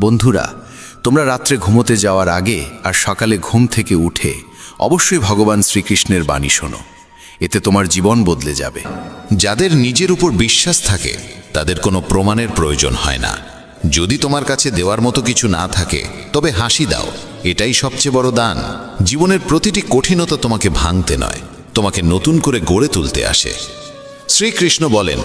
বন্ধুরা, তোমরা রাত্রে ঘুমোতে যাওয়ার আগে আর সকালে ঘুম থেকে উঠে অবশ্যই ভগবান শ্রীকৃষ্ণের বাণী শোনো। এতে তোমার জীবন বদলে যাবে। যাদের নিজের উপর বিশ্বাস থাকে তাদের কোনো প্রমাণের প্রয়োজন হয় না। যদি তোমার কাছে দেওয়ার মতো কিছু না থাকে তবে হাসি দাও, এটাই সবচেয়ে বড় দান। জীবনের প্রতিটি কঠিনতা তোমাকে ভাঙতে নয়, তোমাকে নতুন করে গড়ে তুলতে আসে। শ্রীকৃষ্ণ বলেন,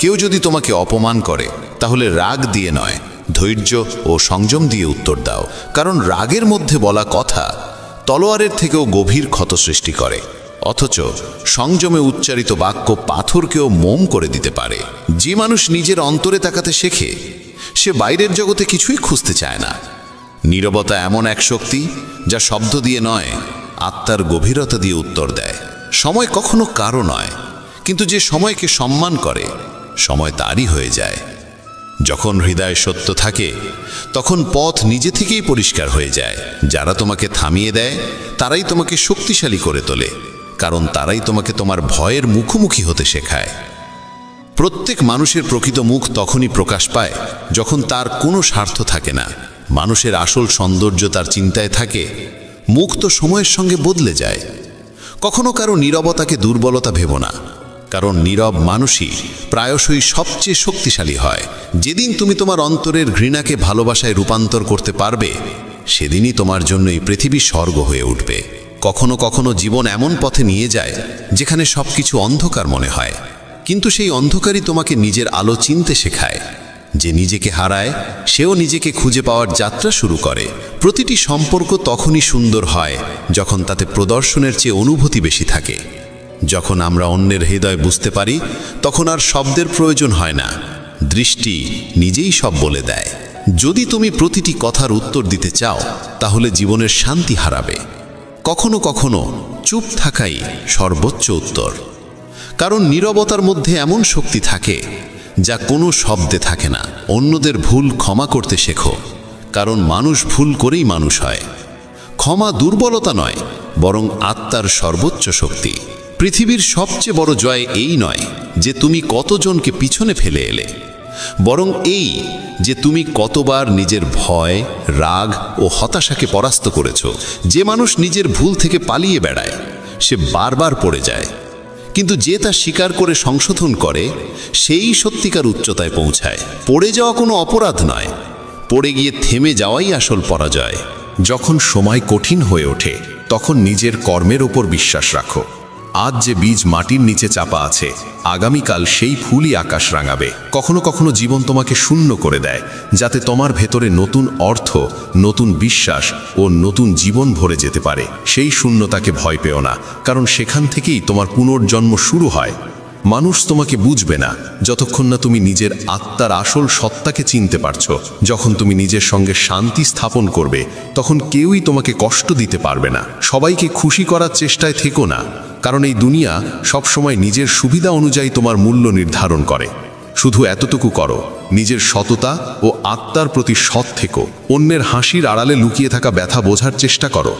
কেউ যদি তোমাকে অপমান করে তাহলে রাগ দিয়ে নয়, ধৈর্য ও সংযম দিয়ে উত্তর দাও। কারণ রাগের মধ্যে বলা কথা তলোয়ারের থেকেও গভীর ক্ষত সৃষ্টি করে, অথচ সংযমে উচ্চারিত বাক্য পাথরকেও মোম করে দিতে পারে। যে মানুষ নিজের অন্তরে তাকাতে শেখে সে বাইরের জগতে কিছুই খুঁজতে চায় না। নীরবতা এমন এক শক্তি যা শব্দ দিয়ে নয়, আত্মার গভীরতা দিয়ে উত্তর দেয়। সময় কখনো কারো নয়, কিন্তু যে সময়কে সম্মান করে সময় তারই হয়ে যায়। যখন হৃদয়ে সত্য থাকে তখন পথ নিজে থেকেই পরিষ্কার হয়ে যায়। যারা তোমাকে থামিয়ে দেয় তারাই তোমাকে শক্তিশালী করে তোলে, কারণ তারাই তোমাকে তোমার ভয়ের মুখোমুখি হতে শেখায়। প্রত্যেক মানুষের প্রকৃত মুখ তখনই প্রকাশ পায় যখন তার কোনো স্বার্থ থাকে না। মানুষের আসল সৌন্দর্য তার চিন্তায় থাকে। মুখ তো সময়ের সঙ্গে বদলে যায়। কখনো কারো নীরবতাকে দুর্বলতা ভেবো না, কারণ নীরব মানুষই প্রায়শই সবচেয়ে শক্তিশালী হয়। যেদিন তুমি তোমার অন্তরের ঘৃণাকে ভালোবাসায় রূপান্তর করতে পারবে, সেদিনই তোমার জন্য এই পৃথিবী স্বর্গ হয়ে উঠবে। কখনো কখনো জীবন এমন পথে নিয়ে যায় যেখানে সবকিছু অন্ধকার মনে হয়, কিন্তু সেই অন্ধকারই তোমাকে নিজের আলো চিনতে শেখায়। যে নিজেকে হারায় সেও নিজেকে খুঁজে পাওয়ার যাত্রা শুরু করে। প্রতিটি সম্পর্ক তখনই সুন্দর হয় যখন তাতে প্রদর্শনের চেয়ে অনুভূতি বেশি থাকে। যখন আমরা অন্যের হৃদয় বুঝতে পারি তখন আর শব্দের প্রয়োজন হয় না, দৃষ্টি নিজেই সব বলে দেয়। যদি তুমি প্রতিটি কথার উত্তর দিতে চাও তাহলে জীবনের শান্তি হারাবে। কখনো কখনো চুপ থাকাই সর্বোচ্চ উত্তর, কারণ নীরবতার মধ্যে এমন শক্তি থাকে যা কোনো শব্দে থাকে না। অন্যদের ভুল ক্ষমা করতে শেখো, কারণ মানুষ ভুল করেই মানুষ হয়। ক্ষমা দুর্বলতা নয়, বরং আত্মার সর্বোচ্চ শক্তি। পৃথিবীর সবচেয়ে বড় জয় এই নয় যে তুমি কতজনকে পিছনে ফেলে এলে, বরং এই যে তুমি কতবার নিজের ভয়, রাগ ও হতাশাকে পরাস্ত করেছ। যে মানুষ নিজের ভুল থেকে পালিয়ে বেড়ায় সে বারবার পড়ে যায়, কিন্তু যে তা স্বীকার করে সংশোধন করে সেই সত্যিকার উচ্চতায় পৌঁছায়। পড়ে যাওয়া কোনো অপরাধ নয়, পড়ে গিয়ে থেমে যাওয়াই আসল পরাজয়। যখন সময় কঠিন হয়ে ওঠে তখন নিজের কর্মের ওপর বিশ্বাস রাখো। আজ যে বীজ মাটির নিচে চাপা আছে, আগামীকাল সেই ফুলই আকাশ রাঙাবে। কখনো কখনো জীবন তোমাকে শূন্য করে দেয় যাতে তোমার ভেতরে নতুন অর্থ, নতুন বিশ্বাস ও নতুন জীবন ভরে যেতে পারে। সেই শূন্যতাকে ভয় পেও না, কারণ সেখান থেকেই তোমার পুনর্জন্ম শুরু হয়। মানুষ তোমাকে বুঝবে না যতক্ষণ না তুমি নিজের আত্মার আসল সত্তাকে চিনতে পারছো। যখন তুমি নিজের সঙ্গে শান্তি স্থাপন করবে তখন কেউই তোমাকে কষ্ট দিতে পারবে না। সবাইকে খুশি করার চেষ্টায় থেকো না, কারণ এই দুনিয়া সবসময় নিজের সুবিধা অনুযায়ী তোমার মূল্য নির্ধারণ করে। শুধু এতটুকু করো, নিজের সততা ও আত্মার প্রতি সৎ থেকো। অন্যের হাসির আড়ালে লুকিয়ে থাকা ব্যথা বোঝার চেষ্টা করো।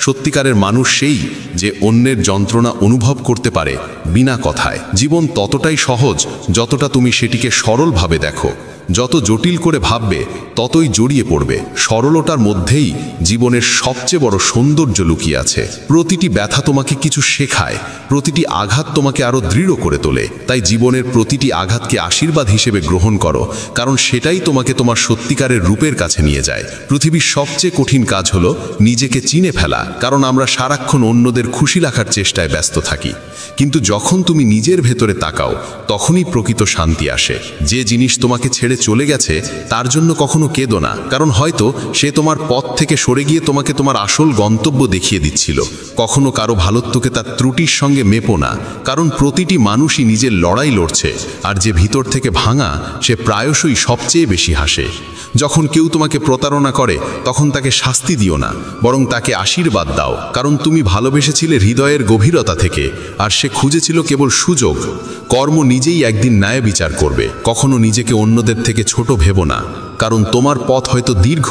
সত্যিকারের মানুষ সেই যে অন্যের যন্ত্রণা অনুভব করতে পারে বিনা কথায়। জীবন ততটাই সহজ যতটা তুমি সেটিকে সরলভাবে দেখো। যত জটিল করে ভাববে ততই জড়িয়ে পড়বে। সরলতার মধ্যেই জীবনের সবচেয়ে বড় সৌন্দর্য লুকিয়ে আছে। প্রতিটি ব্যথা তোমাকে কিছু শেখায়, প্রতিটি আঘাত তোমাকে আরো দৃঢ় করে তোলে। তাই জীবনের প্রতিটি আঘাতকে আশীর্বাদ হিসেবে গ্রহণ করো, কারণ সেটাই তোমাকে তোমার সত্যিকারের রূপের কাছে নিয়ে যায়। পৃথিবীর সবচেয়ে কঠিন কাজ হলো নিজেকে চিনে ফেলা, কারণ আমরা সারাক্ষণ অন্যদের খুশি রাখার চেষ্টায় ব্যস্ত থাকি। কিন্তু যখন তুমি নিজের ভেতরে তাকাও তখনই প্রকৃত শান্তি আসে। যে জিনিস তোমাকে ছেড়ে চলে গেছে তার জন্য কখনো কেঁদো না, কারণ হয়তো সে তোমার পথ থেকে সরে গিয়ে তোমাকে তোমার আসল গন্তব্য দেখিয়ে দিচ্ছিল। কখনো কারো ভালোত্বকে তার ত্রুটির সঙ্গে মেপো না, কারণ প্রতিটি মানুষই নিজের লড়াই লড়ছে, আর যে ভিতর থেকে ভাঙা সে প্রায়শই সবচেয়ে বেশি হাসে। যখন কেউ তোমাকে প্রতারণা করে তখন তাকে শাস্তি দিও না, বরং তাকে আশীর্বাদ দাও, কারণ তুমি ভালোবেসেছিলে হৃদয়ের গভীরতা থেকে, আর সে খুঁজেছিল কেবল সুযোগ। কর্ম নিজেই একদিন ন্যায় বিচার করবে। কখনো নিজেকে অন্যদের থেকে ছোট ভেবো না, কারণ তোমার পথ হয়তো দীর্ঘ,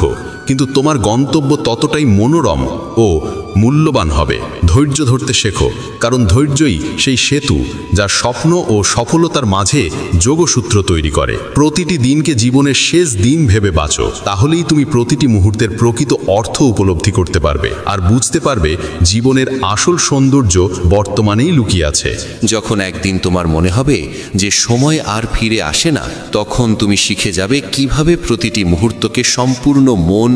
কিন্তু তোমার গন্তব্য ততটাই মনোরম ও মূল্যবান হবে। ধৈর্য ধরতে শেখো, কারণ ধৈর্যই সেই সেতু যা স্বপ্ন ও সফলতার মাঝে যোগসূত্র তৈরি করে। প্রতিটি দিনকে জীবনের শেষ দিন ভেবে বাঁচো, তাহলেই তুমি প্রতিটি মুহূর্তের প্রকৃত অর্থ উপলব্ধি করতে পারবে আর বুঝতে পারবে জীবনের আসল সৌন্দর্য বর্তমানেই লুকিয়ে আছে। যখন একদিন তোমার মনে হবে যে সময় আর ফিরে আসে না, তখন তুমি শিখে যাবে কিভাবে প্রতিটি মুহূর্তকে সম্পূর্ণ মন,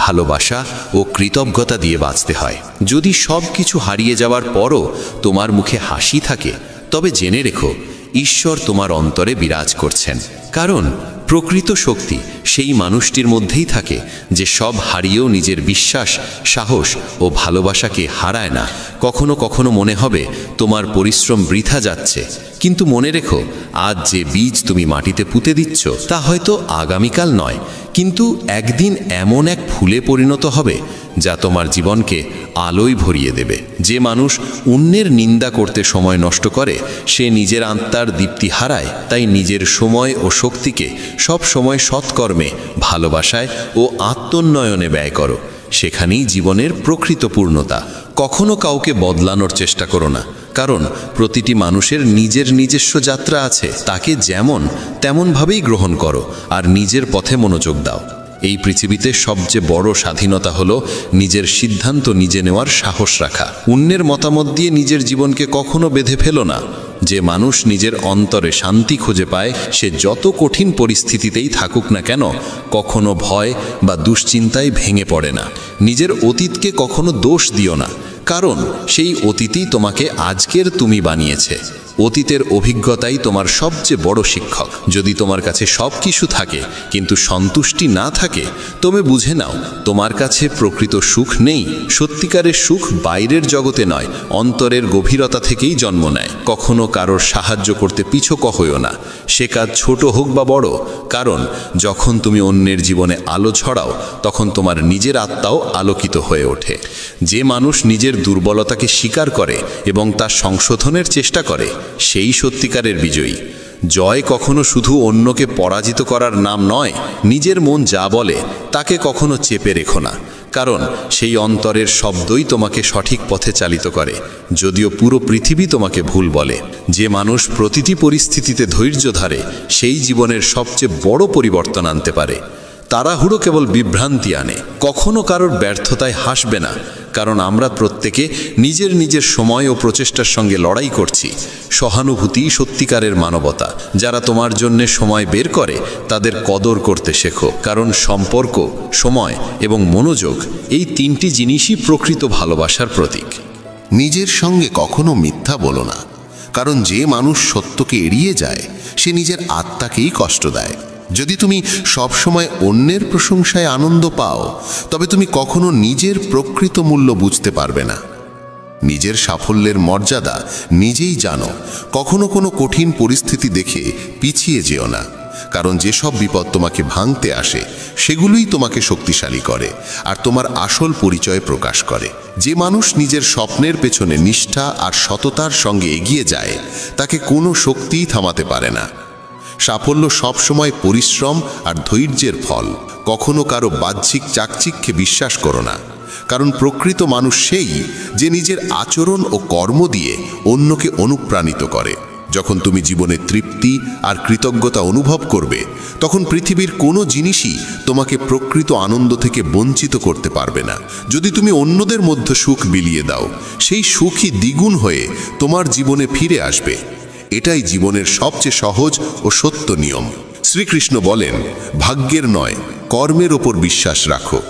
ভালোবাসা ও কৃতজ্ঞতা দিয়ে বাঁচতে হয়। যদি সব কিছু হারিয়ে যাওয়ার পরও তোমার মুখে হাসি থাকে, তবে জেনে রেখো ঈশ্বর তোমার অন্তরে বিরাজ করছেন। কারণ প্রকৃত শক্তি সেই মানুষটির মধ্যেই থাকে যে সব হারিয়েও নিজের বিশ্বাস, সাহস ও ভালোবাসাকে হারায় না। কখনো কখনো মনে হবে তোমার পরিশ্রম বৃথা যাচ্ছে, কিন্তু মনে রেখো আজ যে বীজ তুমি মাটিতে পুঁতে দিচ্ছ তা হয়তো আগামীকাল নয়, কিন্তু একদিন এমন এক ফুলে পরিণত হবে যা তোমার জীবনকে আলোয় ভরিয়ে দেবে। যে মানুষ অন্যের নিন্দা করতে সময় নষ্ট করে সে নিজের আত্মার দীপ্তি হারায়। তাই নিজের সময় ও শক্তিকে সব সময় সৎকর্মে, ভালোবাসায় ও আত্মোন্নয়নে ব্যয় করো। সেখানেই জীবনের প্রকৃত পূর্ণতা। কখনো কাউকে বদলানোর চেষ্টা করো না, কারণ প্রতিটি মানুষের নিজস্ব যাত্রা আছে। তাকে যেমন তেমনভাবেই গ্রহণ করো আর নিজের পথে মনোযোগ দাও। এই পৃথিবীতে সবচেয়ে বড় স্বাধীনতা হলো নিজের সিদ্ধান্ত নিজে নেওয়ার সাহস রাখা। অন্যের মতামত দিয়ে নিজের জীবনকে কখনো বেঁধে ফেলো না। যে মানুষ নিজের অন্তরে শান্তি খুঁজে পায় সে যত কঠিন পরিস্থিতিতেই থাকুক না কেন কখনো ভয় বা দুশ্চিন্তায় ভেঙে পড়ে না। নিজের অতীতকে কখনো দোষ দিও না, কারণ সেই অতীতই তোমাকে আজকের তুমি বানিয়েছে। অতীতের অভিজ্ঞতাই তোমার সবচেয়ে বড় শিক্ষক। যদি তোমার কাছে সব কিছু থাকে কিন্তু সন্তুষ্টি না থাকে, তবে বুঝে নাও তোমার কাছে প্রকৃত সুখ নেই। সত্যিকারের সুখ বাইরের জগতে নয়, অন্তরের গভীরতা থেকেই জন্ম নেয়। কখনো কারোর সাহায্য করতে পিছপা হইও না, সে কাজ ছোট হোক বা বড়, কারণ যখন তুমি অন্যের জীবনে আলো ছড়াও তখন তোমার নিজের আত্মাও আলোকিত হয়ে ওঠে। যে মানুষ নিজের দুর্বলতাকে স্বীকার করে এবং তা সংশোধনের চেষ্টা করে সেই সত্যিকারের বিজয়ী। জয় কখনো শুধু অন্যকে পরাজিত করার নাম নয়। নিজের মন যা বলে তাকে কখনো চেপে রেখো না, কারণ সেই অন্তরের শব্দই তোমাকে সঠিক পথে চালিত করে, যদিও পুরো পৃথিবী তোমাকে ভুল বলে। যে মানুষ প্রতিটি পরিস্থিতিতে ধৈর্য ধরে সেই জীবনের সবচেয়ে বড় পরিবর্তন আনতে পারে। তাড়াহুড়ো কেবল বিভ্রান্তি আনে। কখনো কারোর ব্যর্থতায় হাসবে না, কারণ আমরা প্রত্যেকে নিজের সময় ও প্রচেষ্টার সঙ্গে লড়াই করছি। সহানুভূতি সত্যিকারের মানবতা। যারা তোমার জন্য সময় বের করে তাদের কদর করতে শেখো, কারণ সম্পর্ক, সময় এবং মনোযোগ এই তিনটি জিনিসই প্রকৃত ভালোবাসার প্রতীক। নিজের সঙ্গে কখনো মিথ্যা বলো না, কারণ যে মানুষ সত্যকে এড়িয়ে যায় সে নিজের আত্মাকেই কষ্ট দেয়। যদি তুমি সবসময় অন্যের প্রশংসায় আনন্দ পাও, তবে তুমি কখনো নিজের প্রকৃত মূল্য বুঝতে পারবে না। নিজের সাফল্যের মর্যাদা নিজেই জানো। কখনো কোনো কঠিন পরিস্থিতি দেখে পিছিয়ে যেও না, কারণ যেসব বিপদ তোমাকে ভাঙতে আসে সেগুলোই তোমাকে শক্তিশালী করে আর তোমার আসল পরিচয় প্রকাশ করে। যে মানুষ নিজের স্বপ্নের পেছনে নিষ্ঠা আর সততার সঙ্গে এগিয়ে যায় তাকে কোনো শক্তিই থামাতে পারে না। সাফল্য সবসময় পরিশ্রম আর ধৈর্যের ফল। কখনো কারো বাহ্যিক চাকচিক্যে বিশ্বাস করো না, কারণ প্রকৃত মানুষ সেই যে নিজের আচরণ ও কর্ম দিয়ে অন্যকে অনুপ্রাণিত করে। যখন তুমি জীবনে তৃপ্তি আর কৃতজ্ঞতা অনুভব করবে, তখন পৃথিবীর কোনো জিনিসই তোমাকে প্রকৃত আনন্দ থেকে বঞ্চিত করতে পারবে না। যদি তুমি অন্যদের মধ্যে সুখ বিলিয়ে দাও, সেই সুখই দ্বিগুণ হয়ে তোমার জীবনে ফিরে আসবে। এটাই জীবনের সবচেয়ে সহজ ও সত্য নিয়ম। শ্রীকৃষ্ণ বলেন, ভাগ্যের নয় কর্মের ওপর বিশ্বাস রাখো।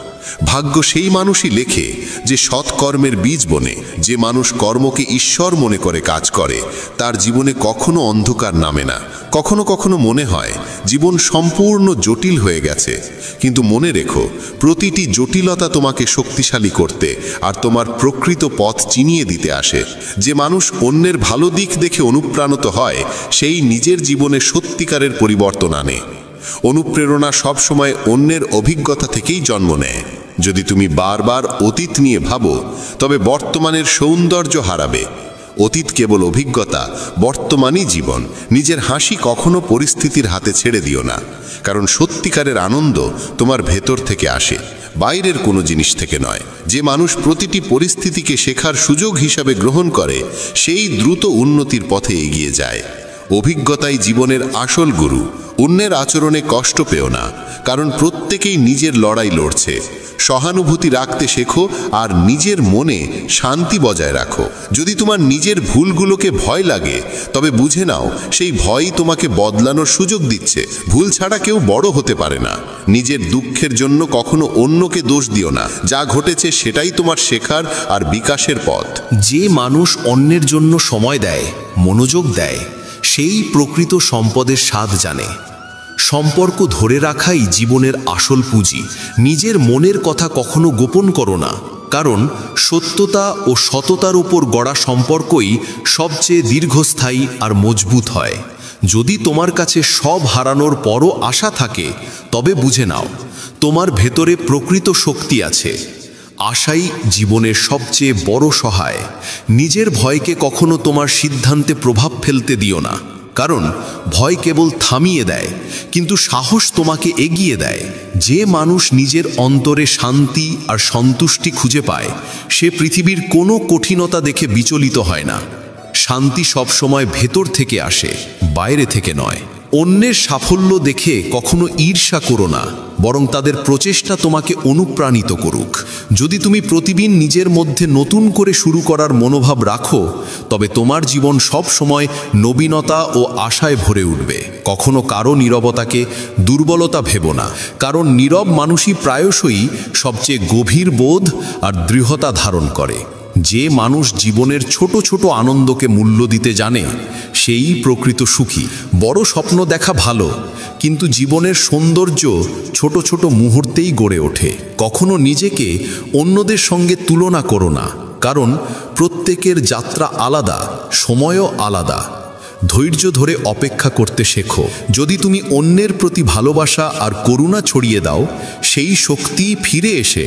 ভাগ্য সেই মানুষই লেখে যে সৎকর্মের বীজ বনে। যে মানুষ কর্মকে ঈশ্বর মনে করে কাজ করে তার জীবনে কখনো অন্ধকার নামে না। কখনো কখনো মনে হয় জীবন সম্পূর্ণ জটিল হয়ে গেছে, কিন্তু মনে রেখো প্রতিটি জটিলতা তোমাকে শক্তিশালী করতে আর তোমার প্রকৃত পথ চিনিয়ে দিতে আসে। যে মানুষ অন্যের ভালো দিক দেখে অনুপ্রাণিত হয় সেই নিজের জীবনে সত্যিকারের পরিবর্তন আনে। অনুপ্রেরণা সবসময় অন্যের অভিজ্ঞতা থেকেই জন্ম নেয়। যদি তুমি বারবার অতীত নিয়ে ভাবো, তবে বর্তমানের সৌন্দর্য হারাবে। অতীত কেবল অভিজ্ঞতা, বর্তমানই জীবন। নিজের হাসি কখনো পরিস্থিতির হাতে ছেড়ে দিও না, কারণ সত্যিকারের আনন্দ তোমার ভেতর থেকে আসে, বাইরের কোনো জিনিস থেকে নয়। যে মানুষ প্রতিটি পরিস্থিতিকে শেখার সুযোগ হিসাবে গ্রহণ করে, সেই দ্রুত উন্নতির পথে এগিয়ে যায়। অভিজ্ঞতাই জীবনের আসল গুরু। অন্যের আচরণে কষ্ট পেও না, কারণ প্রত্যেকেই নিজের লড়াই লড়ছে। সহানুভূতি রাখতে শেখো আর নিজের মনে শান্তি বজায় রাখো। যদি তোমার নিজের ভুলগুলোকে ভয় লাগে, তবে বুঝে নাও সেই ভয়ই তোমাকে বদলানোর সুযোগ দিচ্ছে। ভুল ছাড়া কেউ বড় হতে পারে না। নিজের দুঃখের জন্য কখনো অন্যকে দোষ দিও না। যা ঘটেছে সেটাই তোমার শেখার আর বিকাশের পথ। যে মানুষ অন্যের জন্য সময় দেয়, মনোযোগ দেয়, সেই প্রকৃত সম্পদের স্বাদ জানে। সম্পর্ক ধরে রাখাই জীবনের আসল পুঁজি। নিজের মনের কথা কখনো গোপন করো না, কারণ সত্যতা ও সততার উপর গড়া সম্পর্কই সবচেয়ে দীর্ঘস্থায়ী আর মজবুত হয়। যদি তোমার কাছে সব হারানোর পরও আশা থাকে, তবে বুঝে নাও তোমার ভেতরে প্রকৃত শক্তি আছে। আশাই জীবনের সবচেয়ে বড় সহায়। নিজের ভয়কে কখনো তোমার সিদ্ধান্তে প্রভাব ফেলতে দিও না, কারণ ভয় কেবল থামিয়ে দেয়, কিন্তু সাহস তোমাকে এগিয়ে দেয়। যে মানুষ নিজের অন্তরে শান্তি আর সন্তুষ্টি খুঁজে পায়, সে পৃথিবীর কোনো কঠিনতা দেখে বিচলিত হয় না। শান্তি সবসময় ভেতর থেকে আসে, বাইরে থেকে নয়। অন্যের সাফল্য দেখে কখনো ঈর্ষা করো না, বরং তাদের প্রচেষ্টা তোমাকে অনুপ্রাণিত করুক। যদি তুমি প্রতিদিন নিজের মধ্যে নতুন করে শুরু করার মনোভাব রাখো, তবে তোমার জীবন সব সময় নবীনতা ও আশায় ভরে উঠবে। কখনো কারো নীরবতাকে দুর্বলতা ভেবো না, কারণ নীরব মানুষই প্রায়শই সবচেয়ে গভীর বোধ আর দৃঢ়তা ধারণ করে। যে মানুষ জীবনের ছোট ছোট আনন্দকে মূল্য দিতে জানে, সেই প্রকৃত সুখী। বড় স্বপ্ন দেখা ভালো, কিন্তু জীবনের সৌন্দর্য ছোট ছোট মুহূর্তেই গড়ে ওঠে। কখনো নিজেকে অন্যদের সঙ্গে তুলনা করো না, কারণ প্রত্যেকের যাত্রা আলাদা, সময়ও আলাদা। ধৈর্য ধরে অপেক্ষা করতে শেখো। যদি তুমি অন্যের প্রতি ভালোবাসা আর করুণা ছড়িয়ে দাও, সেই শক্তি ফিরে এসে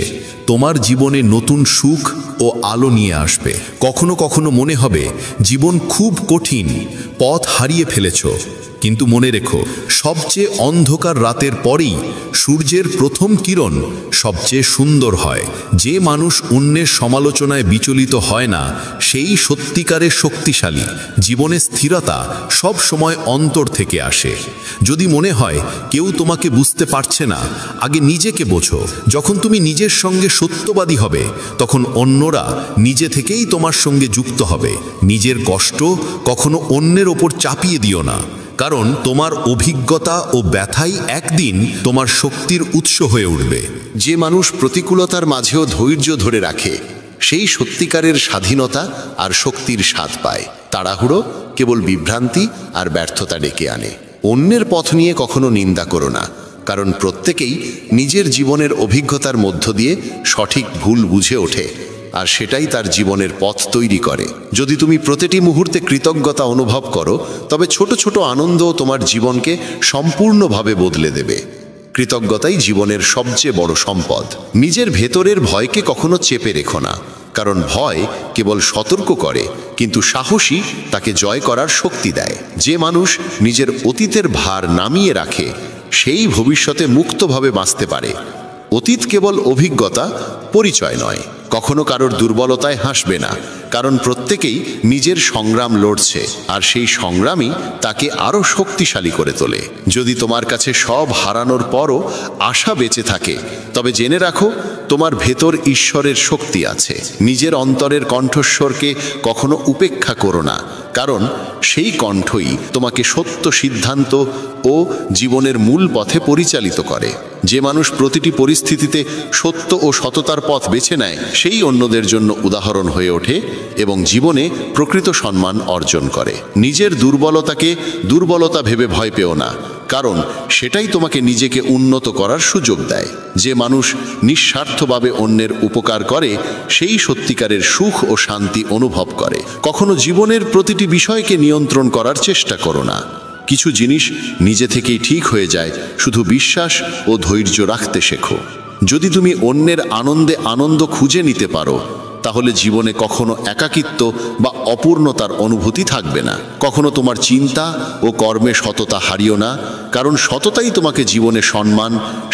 তোমার জীবনে নতুন সুখ ও আলো নিয়ে আসবে। কখনো কখনো মনে হবে জীবন খুব কঠিন, পথ হারিয়ে ফেলেছ, কিন্তু মনে রেখো, সবচেয়ে অন্ধকার রাতের পরেই সূর্যের প্রথম কিরণ সবচেয়ে সুন্দর হয়। যে মানুষ অন্যের সমালোচনায় বিচলিত হয় না, সেই সত্যিকারের শক্তিশালী। জীবনে স্থিরতা সব সময় অন্তর থেকে আসে। যদি মনে হয় কেউ তোমাকে বুঝতে পারছে না, আগে নিজেকে বোঝো। যখন তুমি নিজের সঙ্গে সত্যবাদী হবে, তখন অন্যরা নিজে থেকেই তোমার সঙ্গে যুক্ত হবে। নিজের কষ্ট কখনো অন্যের ওপর চাপিয়ে দিও না, কারণ তোমার অভিজ্ঞতা ও ব্যথাই একদিন তোমার শক্তির উৎস হয়ে উঠবে। যে মানুষ প্রতিকূলতার মাঝেও ধৈর্য ধরে রাখে, সেই সত্যিকারের স্বাধীনতা আর শক্তির স্বাদ পায়। তাড়াহুড়ো কেবল বিভ্রান্তি আর ব্যর্থতা ডেকে আনে। অন্যের পথ নিয়ে কখনো নিন্দা করো না, কারণ প্রত্যেকেই নিজের জীবনের অভিজ্ঞতার মধ্য দিয়ে সঠিক ভুল বুঝে ওঠে, আর সেটাই তার জীবনের পথ তৈরি করে। যদি তুমি প্রতিটি মুহূর্তে কৃতজ্ঞতা অনুভব করো, তবে ছোট ছোট আনন্দও তোমার জীবনকে সম্পূর্ণভাবে বদলে দেবে। কৃতজ্ঞতাই জীবনের সবচেয়ে বড় সম্পদ। নিজের ভেতরের ভয়কে কখনো চেপে রেখো না, কারণ ভয় কেবল সতর্ক করে, কিন্তু সাহসী তাকে জয় করার শক্তি দেয়। যে মানুষ নিজের অতীতের ভার নামিয়ে রাখে, সেই ভবিষ্যতে মুক্তভাবে বাঁচতে পারে। অতীত কেবল অভিজ্ঞতা, পরিচয় নয়। কখনো কারোর দুর্বলতায় হাসবে না, কারণ প্রত্যেকেই নিজের সংগ্রাম লড়ছে, আর সেই সংগ্রামই তাকে আরও শক্তিশালী করে তোলে। যদি তোমার কাছে সব হারানোর পরও আশা বেঁচে থাকে, তবে জেনে রাখো তোমার ভেতর ঈশ্বরের শক্তি আছে। নিজের অন্তরের কণ্ঠস্বরকে কখনো উপেক্ষা করো না, কারণ সেই কণ্ঠই তোমাকে সত্য সিদ্ধান্ত ও জীবনের মূল পথে পরিচালিত করে। যে মানুষ প্রতিটি পরিস্থিতিতে সত্য ও সততার পথ বেছে নেয়, সেই অন্যদের জন্য উদাহরণ হয়ে ওঠে এবং জীবনে প্রকৃত সম্মান অর্জন করে। নিজের দুর্বলতাকে দুর্বলতা ভেবে ভয় পেও না, কারণ সেটাই তোমাকে নিজেকে উন্নত করার সুযোগ দেয়। যে মানুষ নিঃস্বার্থভাবে অন্যের উপকার করে, সেই সত্যিকারের সুখ ও শান্তি অনুভব করে। কখনো জীবনের প্রতিটি বিষয়কে নিয়ন্ত্রণ করার চেষ্টা করো না। কিছু জিনিস নিজে থেকেই ঠিক হয়ে যায়, শুধু বিশ্বাস ও ধৈর্য রাখতে শেখো। যদি তুমি অন্যের আনন্দে আনন্দ খুঁজে নিতে পারো, তাহলে জীবনে কখনো একাকিত্ব বা অপূর্ণতার অনুভূতি থাকবে না। কখনো তোমার চিন্তা ও কর্মে সততা হারিও না, কারণ সততাই তোমাকে জীবনে সম্মান,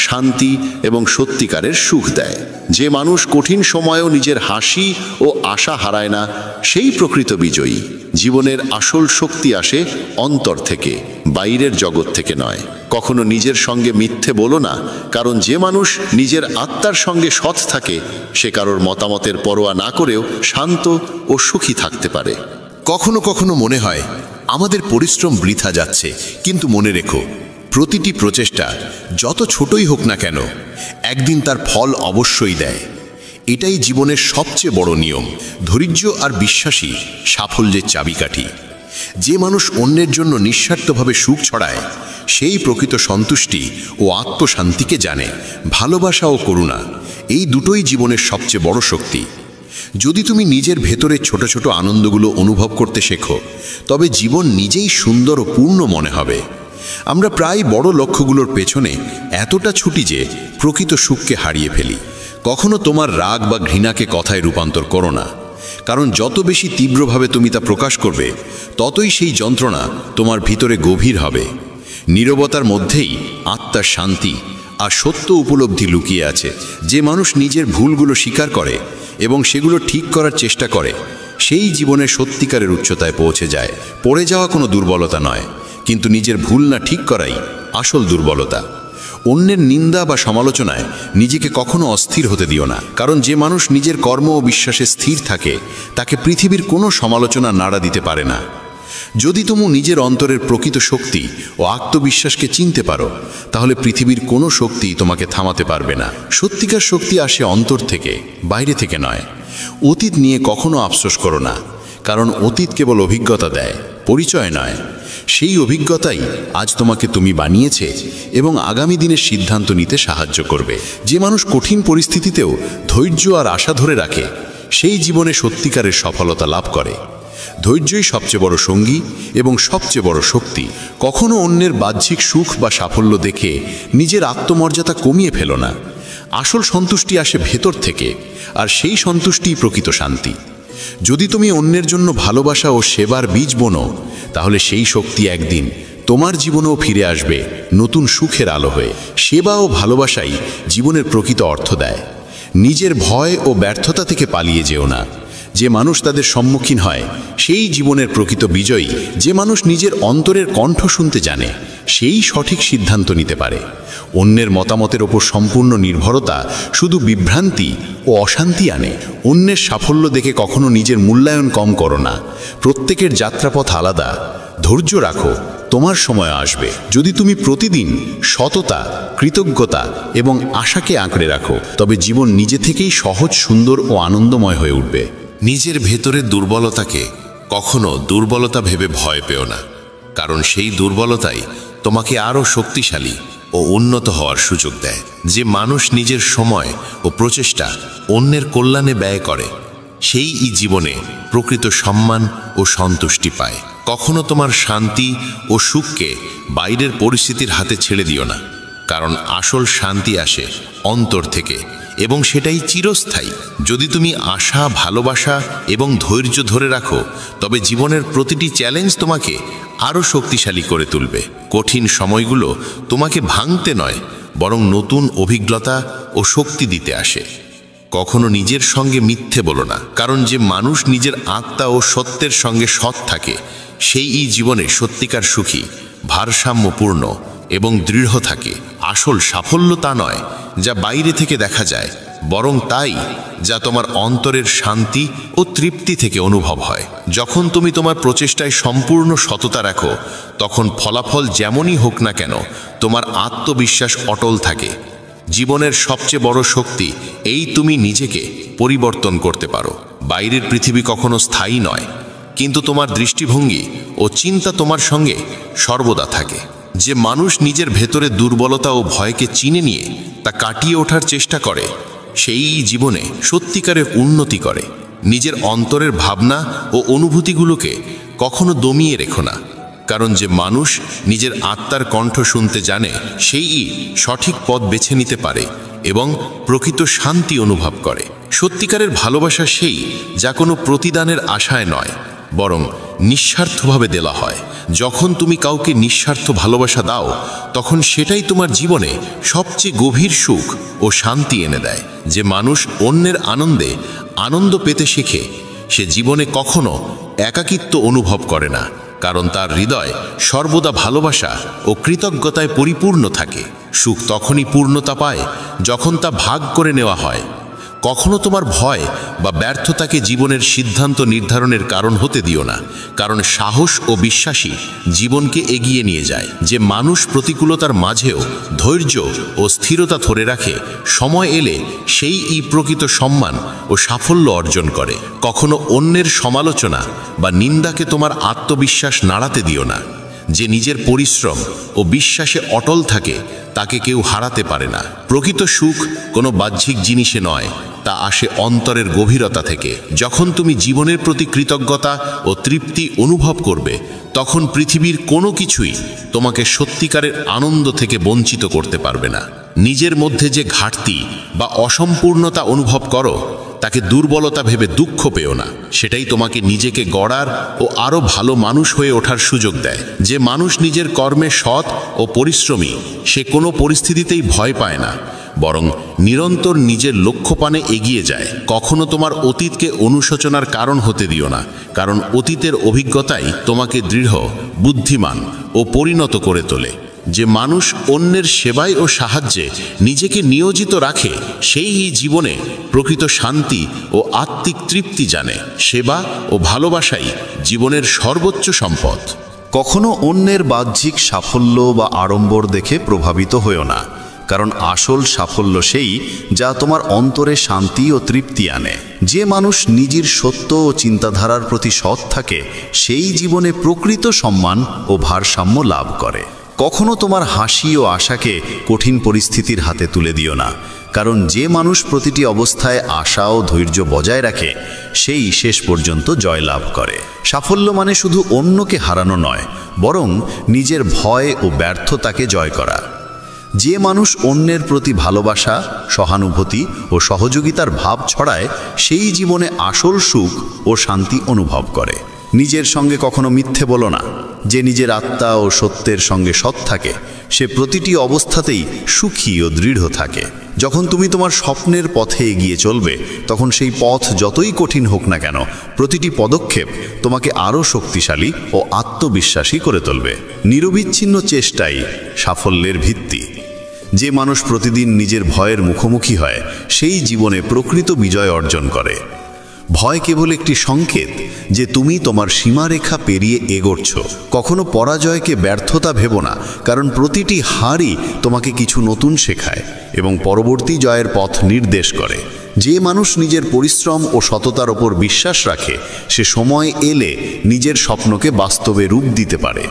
শান্তি এবং সত্যিকারের সুখ দেয়। যে মানুষ কঠিন সময়েও নিজের হাসি ও আশা হারায় না, সেই প্রকৃত বিজয়ী। জীবনের আসল শক্তি আসে অন্তর থেকে, বাইরের জগৎ থেকে নয়। কখনো নিজের সঙ্গে মিথ্যে বলো না, কারণ যে মানুষ নিজের আত্মার সঙ্গে সৎ থাকে সে কারোর মতামতের পরোয়া না করেও শান্ত ও সুখী থাকতে পারে। কখনো কখনো মনে হয় আমাদের পরিশ্রম বৃথা যাচ্ছে, কিন্তু মনে রেখো, প্রতিটি প্রচেষ্টা যত ছোটই হোক না কেন একদিন তার ফল অবশ্যই দেয়। এটাই জীবনের সবচেয়ে বড় নিয়ম। ধৈর্য আর বিশ্বাসী সাফল্যের চাবিকাঠি। যে মানুষ অন্যের জন্য নিঃস্বার্থভাবে সুখ ছড়ায় সেই প্রকৃত সন্তুষ্টি ও আত্মশান্তিকে জানে। ভালোবাসা ও করুণা এই দুটোই জীবনের সবচেয়ে বড় শক্তি। যদি তুমি নিজের ভেতরে ছোট ছোট আনন্দগুলো অনুভব করতে শেখো, তবে জীবন নিজেই সুন্দর ও পূর্ণ মনে হবে। আমরা প্রায় বড় লক্ষ্যগুলোর পেছনে এতটা ছুটি যে প্রকৃত সুখকে হারিয়ে ফেলি। কখনো তোমার রাগ বা ঘৃণাকে কথায় রূপান্তর করো না, কারণ যত বেশি তীব্রভাবে তুমি তা প্রকাশ করবে ততই সেই যন্ত্রণা তোমার ভিতরে গভীর হবে। নীরবতার মধ্যেই আত্মার শান্তি আর সত্য উপলব্ধি লুকিয়ে আছে। যে মানুষ নিজের ভুলগুলো স্বীকার করে এবং সেগুলো ঠিক করার চেষ্টা করে সেই জীবনের সত্যিকারের উচ্চতায় পৌঁছে যায়। পড়ে যাওয়া কোনো দুর্বলতা নয়, কিন্তু নিজের ভুল না ঠিক করাই আসল দুর্বলতা। অন্যের নিন্দা বা সমালোচনায় নিজেকে কখনো অস্থির হতে দিও না, কারণ যে মানুষ নিজের কর্ম ও বিশ্বাসে স্থির থাকে তাকে পৃথিবীর কোনো সমালোচনা নাড়া দিতে পারে না। যদি তুমি নিজের অন্তরের প্রকৃত শক্তি ও আত্মবিশ্বাসকে চিনতে পারো, তাহলে পৃথিবীর কোনো শক্তি তোমাকে থামাতে পারবে না। সত্যিকার শক্তি আসে অন্তর থেকে, বাইরে থেকে নয়। অতীত নিয়ে কখনো আফসোস করো না, কারণ অতীত কেবল অভিজ্ঞতা দেয়, পরিচয় নয়। সেই অভিজ্ঞতাই আজ তোমাকে তুমি বানিয়েছে এবং আগামী দিনের সিদ্ধান্ত নিতে সাহায্য করবে। যে মানুষ কঠিন পরিস্থিতিতেও ধৈর্য আর আশা ধরে রাখে সেই জীবনে সত্যিকারের সফলতা লাভ করে। ধৈর্যই সবচেয়ে বড় সঙ্গী এবং সবচেয়ে বড় শক্তি। কখনো অন্যের বাহ্যিক সুখ বা সাফল্য দেখে নিজের আত্মমর্যাদা কমিয়ে ফেলো না। আসল সন্তুষ্টি আসে ভেতর থেকে, আর সেই সন্তুষ্টিই প্রকৃত শান্তি। যদি তুমি অন্যের জন্য ভালোবাসা ও সেবার বীজ বোনো, তাহলে সেই শক্তি একদিন তোমার জীবনেও ফিরে আসবে নতুন সুখের আলো হয়ে। সেবা ও ভালোবাসাই জীবনের প্রকৃত অর্থ দেয়। নিজের ভয় ও ব্যর্থতা থেকে পালিয়ে যেও না। যে মানুষ তাদের সম্মুখীন হয় সেই জীবনের প্রকৃত বিজয়ী। যে মানুষ নিজের অন্তরের কণ্ঠ শুনতে জানে সেই সঠিক সিদ্ধান্ত নিতে পারে। অন্যের মতামতের ওপর সম্পূর্ণ নির্ভরতা শুধু বিভ্রান্তি ও অশান্তি আনে। অন্যের সাফল্য দেখে কখনো নিজের মূল্যায়ন কম করো না। প্রত্যেকের যাত্রাপথ আলাদা। ধৈর্য রাখো, তোমার সময় আসবে। যদি তুমি প্রতিদিন সততা, কৃতজ্ঞতা এবং আশাকে আঁকড়ে রাখো, তবে জীবন নিজে থেকেই সহজ, সুন্দর ও আনন্দময় হয়ে উঠবে। নিজের ভেতরের দুর্বলতাকে কখনো দুর্বলতা ভেবে ভয় পেও না, কারণ সেই দুর্বলতাই তোমাকে আরও শক্তিশালী ও উন্নত হওয়ার সুযোগ দেয়। যে মানুষ নিজের সময় ও প্রচেষ্টা অন্যের কল্যাণে ব্যয় করে সেই জীবনে প্রকৃত সম্মান ও সন্তুষ্টি পায়। কখনো তোমার শান্তি ও সুখকে বাইরের পরিস্থিতির হাতে ছেড়ে দিও না, কারণ আসল শান্তি আসে অন্তর থেকে এবং সেটাই চিরস্থায়ী। যদি তুমি আশা, ভালোবাসা এবং ধৈর্য ধরে রাখো, তবে জীবনের প্রতিটি চ্যালেঞ্জ তোমাকে আরও শক্তিশালী করে তুলবে। কঠিন সময়গুলো তোমাকে ভাঙতে নয়, বরং নতুন অভিজ্ঞতা ও শক্তি দিতে আসে। কখনো নিজের সঙ্গে মিথ্যে বলো না, কারণ যে মানুষ নিজের আত্মা ও সত্যের সঙ্গে সৎ থাকে সেই জীবনে সত্যিকার সুখী, ভারসাম্যপূর্ণ এবং দৃঢ় থাকে। আসল সাফল্য তা নয় যা বাইরে থেকে দেখা যায়, বরং তাই যা তোমার অন্তরের শান্তি ও তৃপ্তি থেকে অনুভব হয়। যখন তুমি তোমার প্রচেষ্টায় সম্পূর্ণ সততা রাখো, তখন ফলাফল যেমনই হোক না কেন তোমার আত্মবিশ্বাস অটল থাকে। জীবনের সবচেয়ে বড় শক্তি এই তুমি নিজেকে পরিবর্তন করতে পারো। বাইরের পৃথিবী কখনো স্থায়ী নয়, কিন্তু তোমার দৃষ্টিভঙ্গি ও চিন্তা তোমার সঙ্গে সর্বদা থাকে। যে মানুষ নিজের ভেতরে দুর্বলতা ও ভয়কে চিনে নিয়ে তা কাটিয়ে ওঠার চেষ্টা করে সেই জীবনে সত্যিকারের উন্নতি করে। নিজের অন্তরের ভাবনা ও অনুভূতিগুলোকে কখনো দমিয়ে রেখো না, কারণ যে মানুষ নিজের আত্মার কণ্ঠ শুনতে জানে সেই সঠিক পথ বেছে নিতে পারে এবং প্রকৃত শান্তি অনুভব করে। সত্যিকারের ভালোবাসা সেই যা কোনো প্রতিদানের আশায় নয়, বরং নিঃস্বার্থভাবে দেওয়া হয়। যখন তুমি কাউকে নিঃস্বার্থ ভালোবাসা দাও, তখন সেটাই তোমার জীবনে সবচেয়ে গভীর সুখ ও শান্তি এনে দেয়। যে মানুষ অন্যের আনন্দে আনন্দ পেতে শেখে, সে জীবনে কখনো একাকিত্ব অনুভব করে না, কারণ তার হৃদয় সর্বদা ভালোবাসা ও কৃতজ্ঞতায় পরিপূর্ণ থাকে। সুখ তখনই পূর্ণতা পায় যখন তা ভাগ করে নেওয়া হয়। কখনো তোমার ভয় বা ব্যর্থতাকে জীবনের সিদ্ধান্ত নির্ধারণের কারণ হতে দিও না, কারণ সাহস ও বিশ্বাসী জীবনকে এগিয়ে নিয়ে যায়। যে মানুষ প্রতিকূলতার মাঝেও ধৈর্য ও স্থিরতা ধরে রাখে, সময় এলে সেই প্রকৃত সম্মান ও সাফল্য অর্জন করে। কখনো অন্যের সমালোচনা বা নিন্দাকে তোমার আত্মবিশ্বাস নাড়াতে দিও না। যে নিজের পরিশ্রম ও বিশ্বাসে অটল থাকে, তাকে কেউ হারাতে পারে না। প্রকৃত সুখ কোনো বাহ্যিক জিনিসে নয়, তা আসে অন্তরের গভীরতা থেকে। যখন তুমি জীবনের প্রতি কৃতজ্ঞতা ও তৃপ্তি অনুভব করবে, তখন পৃথিবীর কোনো কিছুই তোমাকে সত্যিকারের আনন্দ থেকে বঞ্চিত করতে পারবে না। নিজের মধ্যে যে ঘাটতি বা অসম্পূর্ণতা অনুভব করো, তাকে দুর্বলতা ভেবে দুঃখ পেও না। সেটাই তোমাকে নিজেকে গড়ার ও আরও ভালো মানুষ হয়ে ওঠার সুযোগ দেয়। যে মানুষ নিজের কর্মে সৎ ও পরিশ্রমী, সে কোনো পরিস্থিতিতেই ভয় পায় না, বরং নিরন্তর নিজের লক্ষ্যপানে এগিয়ে যায়। কখনো তোমার অতীতকে অনুশোচনার কারণ হতে দিও না, কারণ অতীতের অভিজ্ঞতাই তোমাকে দৃঢ়, বুদ্ধিমান ও পরিণত করে তোলে। যে মানুষ অন্যের সেবায় ও সাহায্যে নিজেকে নিয়োজিত রাখে, সেই জীবনে প্রকৃত শান্তি ও আত্মিক তৃপ্তি জানে। সেবা ও ভালোবাসাই জীবনের সর্বোচ্চ সম্পদ। কখনো অন্যের বাহ্যিক সাফল্য বা আড়ম্বর দেখে প্রভাবিত হয়েও না, কারণ আসল সাফল্য সেই যা তোমার অন্তরে শান্তি ও তৃপ্তি আনে। যে মানুষ নিজের সত্য ও চিন্তাধারার প্রতি সৎ থাকে, সেই জীবনে প্রকৃত সম্মান ও ভারসাম্য লাভ করে। কখনো তোমার হাসি ও আশাকে কঠিন পরিস্থিতির হাতে তুলে দিও না, কারণ যে মানুষ প্রতিটি অবস্থায় আশা ও ধৈর্য বজায় রাখে, সেই শেষ পর্যন্ত জয়লাভ করে। সাফল্য মানে শুধু অন্যকে হারানো নয়, বরং নিজের ভয় ও ব্যর্থতাকে জয় করা। যে মানুষ অন্যের প্রতি ভালোবাসা, সহানুভূতি ও সহযোগিতার ভাব ছড়ায়, সেই জীবনে আসল সুখ ও শান্তি অনুভব করে। নিজের সঙ্গে কখনো মিথ্যে বলো না। যে নিজের আত্মা ও সত্যের সঙ্গে সৎ থাকে, সে প্রতিটি অবস্থাতেই সুখী ও দৃঢ় থাকে। যখন তুমি তোমার স্বপ্নের পথে এগিয়ে চলবে, তখন সেই পথ যতই কঠিন হোক না কেন, প্রতিটি পদক্ষেপ তোমাকে আরও শক্তিশালী ও আত্মবিশ্বাসী করে তুলবে। নিরবিচ্ছিন্ন চেষ্টাই সাফল্যের ভিত্তি। যে মানুষ প্রতিদিন নিজের ভয়ের মুখোমুখি হয়, সেই জীবনে প্রকৃত বিজয় অর্জন করে। ভয় কেবল একটি সংকেত যে তুমি তোমার সীমারেখা পেরিয়ে এগোচ্ছ। কখনো পরাজয়কে ব্যর্থতা ভেবো না, কারণ প্রতিটি হারই তোমাকে কিছু নতুন শেখায় এবং পরবর্তী জয়ের পথ নির্দেশ করে। যে মানুষ নিজের পরিশ্রম ও সততার ওপর বিশ্বাস রাখে, সে সময় এলে নিজের স্বপ্নকে বাস্তবে রূপ দিতে পারে।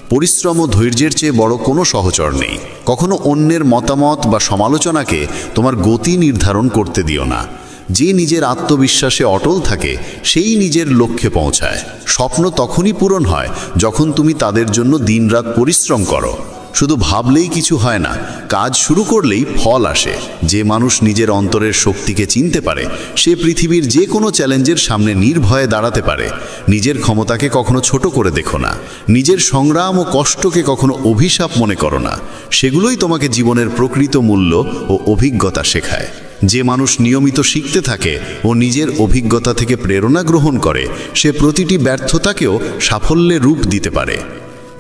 পরিশ্রম ও ধৈর্যের চেয়ে বড় কোনো সহচর নেই। কখনো অন্যের মতামত বা সমালোচনাকে তোমার গতি নির্ধারণ করতে দিও না। যে নিজের আত্মবিশ্বাসে অটল থাকে, সেই নিজের লক্ষ্যে পৌঁছায়। স্বপ্ন তখনই পূরণ হয় যখন তুমি তাদের জন্য দিনরাত পরিশ্রম করো। শুধু ভাবলেই কিছু হয় না, কাজ শুরু করলেই ফল আসে। যে মানুষ নিজের অন্তরের শক্তিকে চিনতে পারে, সে পৃথিবীর যে কোনো চ্যালেঞ্জের সামনে নির্ভয়ে দাঁড়াতে পারে। নিজের ক্ষমতাকে কখনো ছোট করে দেখো না। নিজের সংগ্রাম ও কষ্টকে কখনো অভিশাপ মনে করো না। সেগুলোই তোমাকে জীবনের প্রকৃত মূল্য ও অভিজ্ঞতা শেখায়। যে মানুষ নিয়মিত শিখতে থাকে ও নিজের অভিজ্ঞতা থেকে প্রেরণা গ্রহণ করে, সে প্রতিটি ব্যর্থতাকেও সাফল্যে রূপ দিতে পারে।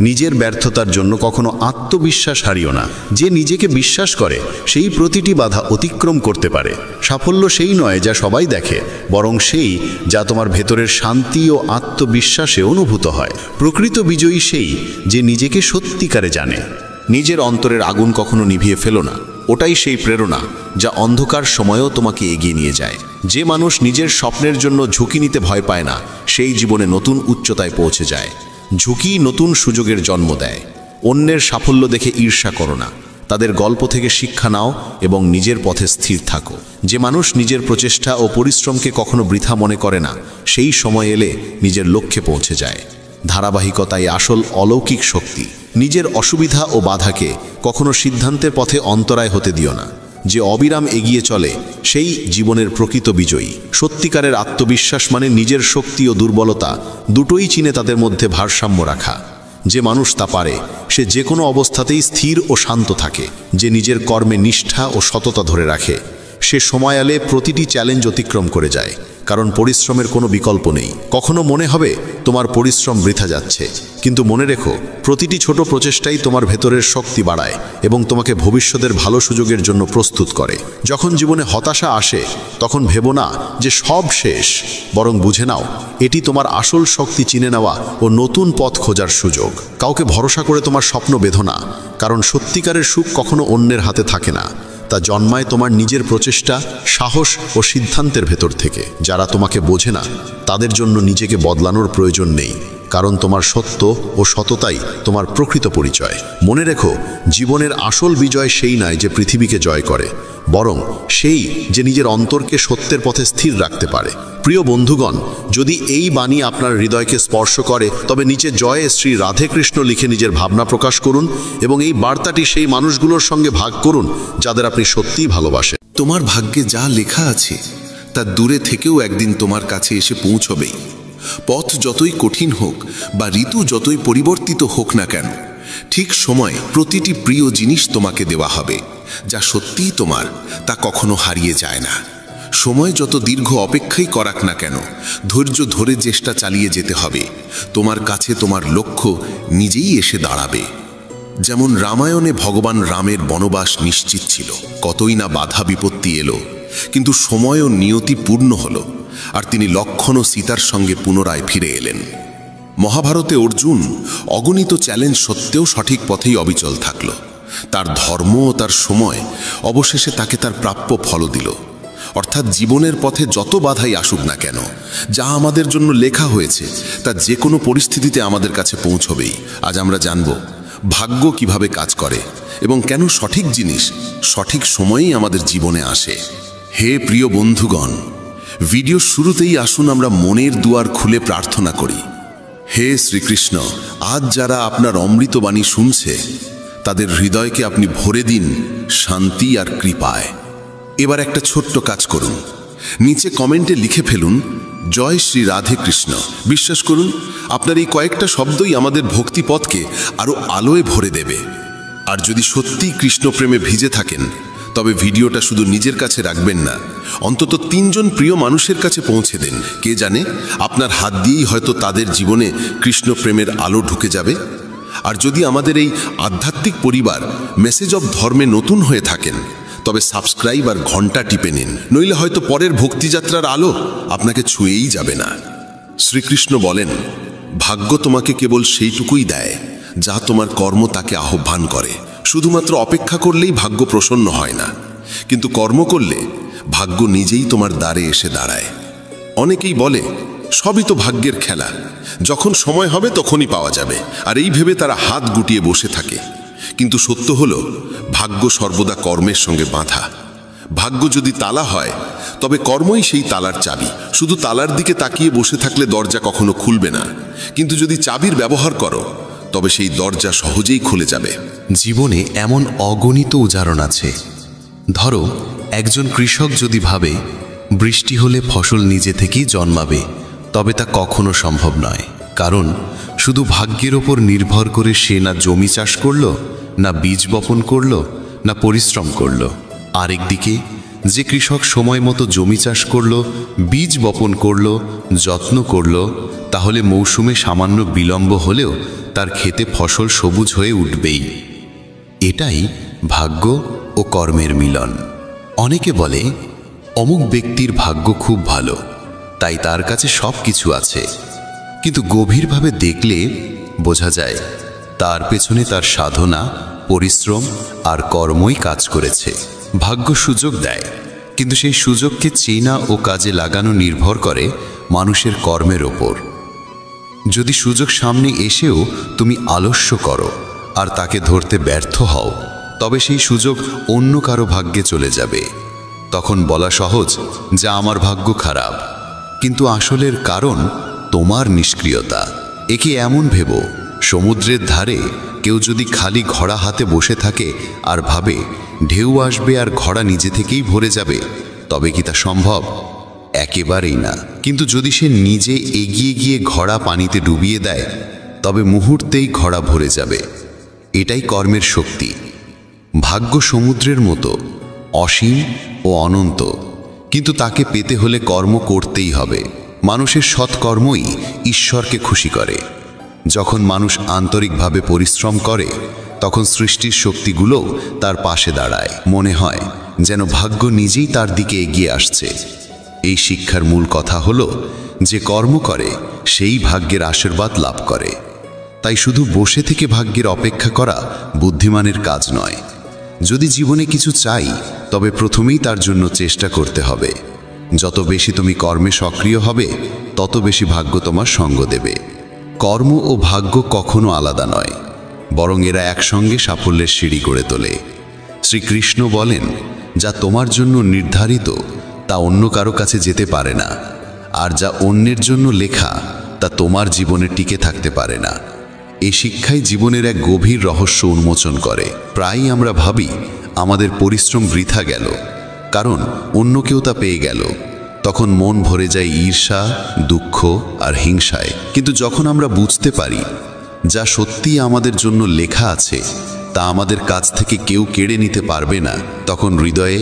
নিজের ব্যর্থতার জন্য কখনো আত্মবিশ্বাস হারিও না। যে নিজেকে বিশ্বাস করে, সেই প্রতিটি বাধা অতিক্রম করতে পারে। সাফল্য সেই নয় যা সবাই দেখে, বরং সেই যা তোমার ভেতরের শান্তি ও আত্মবিশ্বাসে অনুভূত হয়। প্রকৃত বিজয়ী সেই যে নিজেকে সত্যিকারে জানে। নিজের অন্তরের আগুন কখনো নিভিয়ে ফেলো না। ওটাই সেই প্রেরণা যা অন্ধকার সময়েও তোমাকে এগিয়ে নিয়ে যায়। যে মানুষ নিজের স্বপ্নের জন্য ঝুঁকি নিতে ভয় পায় না, সেই জীবনে নতুন উচ্চতায় পৌঁছে যায়। ঝুঁকি নতুন সুযোগের জন্ম দেয়। অন্যের সাফল্য দেখে ঈর্ষা করো না, তাদের গল্প থেকে শিক্ষা নাও এবং নিজের পথে স্থির থাকো। যে মানুষ নিজের প্রচেষ্টা ও পরিশ্রমকে কখনো বৃথা মনে করে না, সেই সময় এলে নিজের লক্ষ্যে পৌঁছে যায়। ধারাবাহিকতাই আসল অলৌকিক শক্তি। নিজের অসুবিধা ও বাধাকে কখনো সিদ্ধান্তের পথে অন্তরায় হতে দিও না। যে অবিরাম এগিয়ে চলে সেই জীবনের প্রকৃত বিজয়ী। সত্যিকারের আত্মবিশ্বাস মানে নিজের শক্তি ও দুর্বলতা দুটোই চিনে তাদের মধ্যে ভারসাম্য রাখা। যে মানুষ তা পারে সে যে কোনো অবস্থাতেই স্থির ও শান্ত থাকে। যে নিজের কর্মে নিষ্ঠা ও সততা ধরে রাখে সে সময় এলে প্রতিটি চ্যালেঞ্জ অতিক্রম করে যায়, কারণ পরিশ্রমের কোনো বিকল্প নেই। কখনো মনে হবে তোমার পরিশ্রম বৃথা যাচ্ছে, কিন্তু মনে রেখো প্রতিটি ছোট প্রচেষ্টাই তোমার ভেতরের শক্তি বাড়ায় এবং তোমাকে ভবিষ্যতের ভালো সুযোগের জন্য প্রস্তুত করে। যখন জীবনে হতাশা আসে তখন ভেবো না যে সব শেষ, বরং বুঝে নাও এটি তোমার আসল শক্তি চিনে নেওয়া ও নতুন পথ খোঁজার সুযোগ। কাউকে ভরসা করে তোমার স্বপ্ন বেঁধো না, কারণ সত্যিকারের সুখ কখনো অন্যের হাতে থাকে না, তা জন্মায় তোমার নিজের প্রচেষ্টা, সাহস ও সিদ্ধান্তের ভেতর থেকে। যারা তোমাকে বোঝে না তাদের জন্য নিজেকে বদলানোর প্রয়োজন নেই, কারণ তোমার সত্য ও সততাই তোমার প্রকৃত পরিচয়। মনে রেখো জীবনের আসল বিজয় সেই নয় যে পৃথিবীকে জয় করে, বরং সেই যে নিজের অন্তরকে সত্যের পথে স্থির রাখতে পারে। প্রিয় বন্ধুগণ, যদি এই বাণী আপনার হৃদয়কে স্পর্শ করে তবে নিচে জয়ে শ্রী রাধে কৃষ্ণ লিখে নিজের ভাবনা প্রকাশ করুন এবং এই বার্তাটি সেই মানুষগুলোর সঙ্গে ভাগ করুন যাদের আপনি সত্যিই ভালোবাসেন। তোমার ভাগ্যে যা লেখা আছে তা দূরে থেকেও একদিন তোমার কাছে এসে পৌঁছবেই। পথ যতই কঠিন হোক বা ঋতু যতই পরিবর্তিত হোক না কেন, ঠিক সময়ে প্রতিটি প্রিয় জিনিস তোমাকে দেওয়া হবে। যা সত্যিই তোমার তা কখনো হারিয়ে যায় না। সময় যত দীর্ঘ অপেক্ষাই করাক না কেন, ধৈর্য ধরে চেষ্টা চালিয়ে যেতে হবে। তোমার কাছে তোমার লক্ষ্য নিজেই এসে দাঁড়াবে। যেমন রামায়ণে ভগবান রামের বনবাস নিশ্চিত ছিল, কতই না বাধা বিপত্তি এলো, কিন্তু সময় ও নিয়তি পূর্ণ হলো আর তিনি লক্ষ্মণ ও সীতার সঙ্গে পুনরায় ফিরে এলেন। মহাভারতে অর্জুন অগণিত চ্যালেঞ্জ সত্ত্বেও সঠিক পথেই অবিচল থাকল। তার ধর্ম ও তার সময় অবশেষে তাকে তার প্রাপ্য ফল দিল। অর্থাৎ জীবনের পথে যত বাধাই আসুক না কেন, যা আমাদের জন্য লেখা হয়েছে তা যে কোনো পরিস্থিতিতে আমাদের কাছে পৌঁছবেই। আজ আমরা জানব ভাগ্য কিভাবে কাজ করে এবং কেন সঠিক জিনিস সঠিক সময়েই আমাদের জীবনে আসে। হে প্রিয় বন্ধুগণ, ভিডিও শুরুতেই আসুন আমরা মনের দুয়ার খুলে প্রার্থনা করি। হে শ্রীকৃষ্ণ, আজ যারা আপনার অমৃতবাণী শুনছে তাদের হৃদয়কে আপনি ভরে দিন শান্তি আর কৃপায়। এবার একটা ছোট্ট কাজ করুন, নিচে কমেন্টে লিখে ফেলুন জয় শ্রী রাধে কৃষ্ণ। বিশ্বাস করুন আপনার এই কয়েকটা শব্দই আমাদের ভক্তিপথকে আরও আলোয় ভরে দেবে। আর যদি সত্যিই কৃষ্ণপ্রেমে ভিজে থাকেন তবে ভিডিওটা শুধু নিজের কাছে রাখবেন না, অন্তত 3 জন প্রিয় মানুষের কাছে পৌঁছে দেন। কে জানে আপনার হাত দিয়েই হয়তো তাদের জীবনে কৃষ্ণপ্রেমের আলো ঢুকে যাবে। আর যদি আমাদের এই আধ্যাত্মিক পরিবার মেসেজ অব ধর্মে নতুন হয়ে থাকেন তবে সাবস্ক্রাইব আর ঘন্টা টিপে নিন, নইলে হয়তো পরের ভক্তিযাত্রার আলো আপনাকে ছুঁয়েই যাবে না। শ্রীকৃষ্ণ বলেন, ভাগ্য তোমাকে কেবল সেইটুকুই দেয় যা তোমার কর্ম তাকে আহ্বান করে। শুধুমাত্র অপেক্ষা করলেই ভাগ্য প্রসন্ন হয় না, কিন্তু কর্ম করলে ভাগ্য নিজেই তোমার দ্বারে এসে দাঁড়ায়। অনেকেই বলে সবই তো ভাগ্যের খেলা, যখন সময় হবে তখনই পাওয়া যাবে, আর এই ভেবে তারা হাত গুটিয়ে বসে থাকে। কিন্তু সত্য হলো ভাগ্য সর্বদা কর্মের সঙ্গে বাঁধা। ভাগ্য যদি তালা হয় তবে কর্মই সেই তালার চাবি। শুধু তালার দিকে তাকিয়ে বসে থাকলে দরজা কখনো খুলবে না, কিন্তু যদি চাবির ব্যবহার করো তবে সেই দরজা সহজেই খুলে যাবে। জীবনে এমন অগণিত উদাহরণ আছে। ধরো একজন কৃষক যদি ভাবে বৃষ্টি হলে ফসল নিজে থেকেই জন্মাবে, তবে তা কখনো সম্ভব নয়, কারণ শুধু ভাগ্যের ওপর নির্ভর করে সে না জমি চাষ করলো, না বীজ বপন করলো, না পরিশ্রম করলো। আরেকদিকে যে কৃষক সময় মতো জমি চাষ করলো, বীজ বপন করলো, যত্ন করলো, তাহলে মৌসুমে সামান্য বিলম্ব হলেও তার ক্ষেতে ফসল সবুজ হয়ে উঠবেই। এটাই ভাগ্য ও কর্মের মিলন। অনেকে বলে অমুক ব্যক্তির ভাগ্য খুব ভালো, তাই তার কাছে সব কিছু আছে, কিন্তু গভীরভাবে দেখলে বোঝা যায় তার পেছনে তার সাধনা, পরিশ্রম আর কর্মই কাজ করেছে। ভাগ্য সুযোগ দেয়, কিন্তু সেই সুযোগকে চেনা ও কাজে লাগানো নির্ভর করে মানুষের কর্মের ওপর। যদি সুযোগ সামনে এসেও তুমি আলস্য করো আর তাকে ধরতে ব্যর্থ হও, তবে সেই সুযোগ অন্য কারো ভাগ্যে চলে যাবে। তখন বলা সহজ যা আমার ভাগ্য খারাপ, কিন্তু আসলের কারণ তোমার নিষ্ক্রিয়তা। একে এমন ভেবো, সমুদ্রের ধারে কেউ যদি খালি ঘোড়া হাতে বসে থাকে আর ভাবে ঢেউ আসবে আর ঘোড়া নিজে থেকেই ভরে যাবে, তবে কি তা সম্ভব? একেবারেই না। কিন্তু যদি সে নিজে এগিয়ে গিয়ে ঘোড়া পানিতে ডুবিয়ে দেয়, তবে মুহূর্তেই ঘোড়া ভরে যাবে। এটাই কর্মের শক্তি। ভাগ্য সমুদ্রের মতো অসীম ও অনন্ত, কিন্তু তাকে পেতে হলে কর্ম করতেই হবে। মানুষের সৎকর্মই ঈশ্বরকে খুশি করে। যখন মানুষ আন্তরিকভাবে পরিশ্রম করে, তখন সৃষ্টির শক্তিগুলো তার পাশে দাঁড়ায়। মনে হয় যেন ভাগ্য নিজেই তার দিকে এগিয়ে আসছে। এই শিক্ষার মূল কথা হলো, যে কর্ম করে সেই ভাগ্যের আশীর্বাদ লাভ করে। তাই শুধু বসে থেকে ভাগ্যের অপেক্ষা করা বুদ্ধিমানের কাজ নয়। যদি জীবনে কিছু চাই, তবে প্রথমেই তার জন্য চেষ্টা করতে হবে। যত বেশি তুমি কর্মে সক্রিয় হবে, তত বেশি ভাগ্য তোমার সঙ্গ দেবে। কর্ম ও ভাগ্য কখনো আলাদা নয়, বরং এরা একসঙ্গে সাফল্যের সিঁড়ি গড়ে তোলে। শ্রীকৃষ্ণ বলেন, যা তোমার জন্য নির্ধারিত তা অন্য কারো কাছে যেতে পারে না, আর যা অন্যের জন্য লেখা তা তোমার জীবনে টিকে থাকতে পারে না। এই শিক্ষাই জীবনের এক গভীর রহস্য উন্মোচন করে। প্রায়ই আমরা ভাবি আমাদের পরিশ্রম বৃথা গেল, কারণ অন্য কেউ তা পেয়ে গেল। তখন মন ভরে যায় ঈর্ষা, দুঃখ আর হিংসায়। কিন্তু যখন আমরা বুঝতে পারি যা সত্যিই আমাদের জন্য লেখা আছে তা আমাদের কাছ থেকে কেউ কেড়ে নিতে পারবে না, তখন হৃদয়ে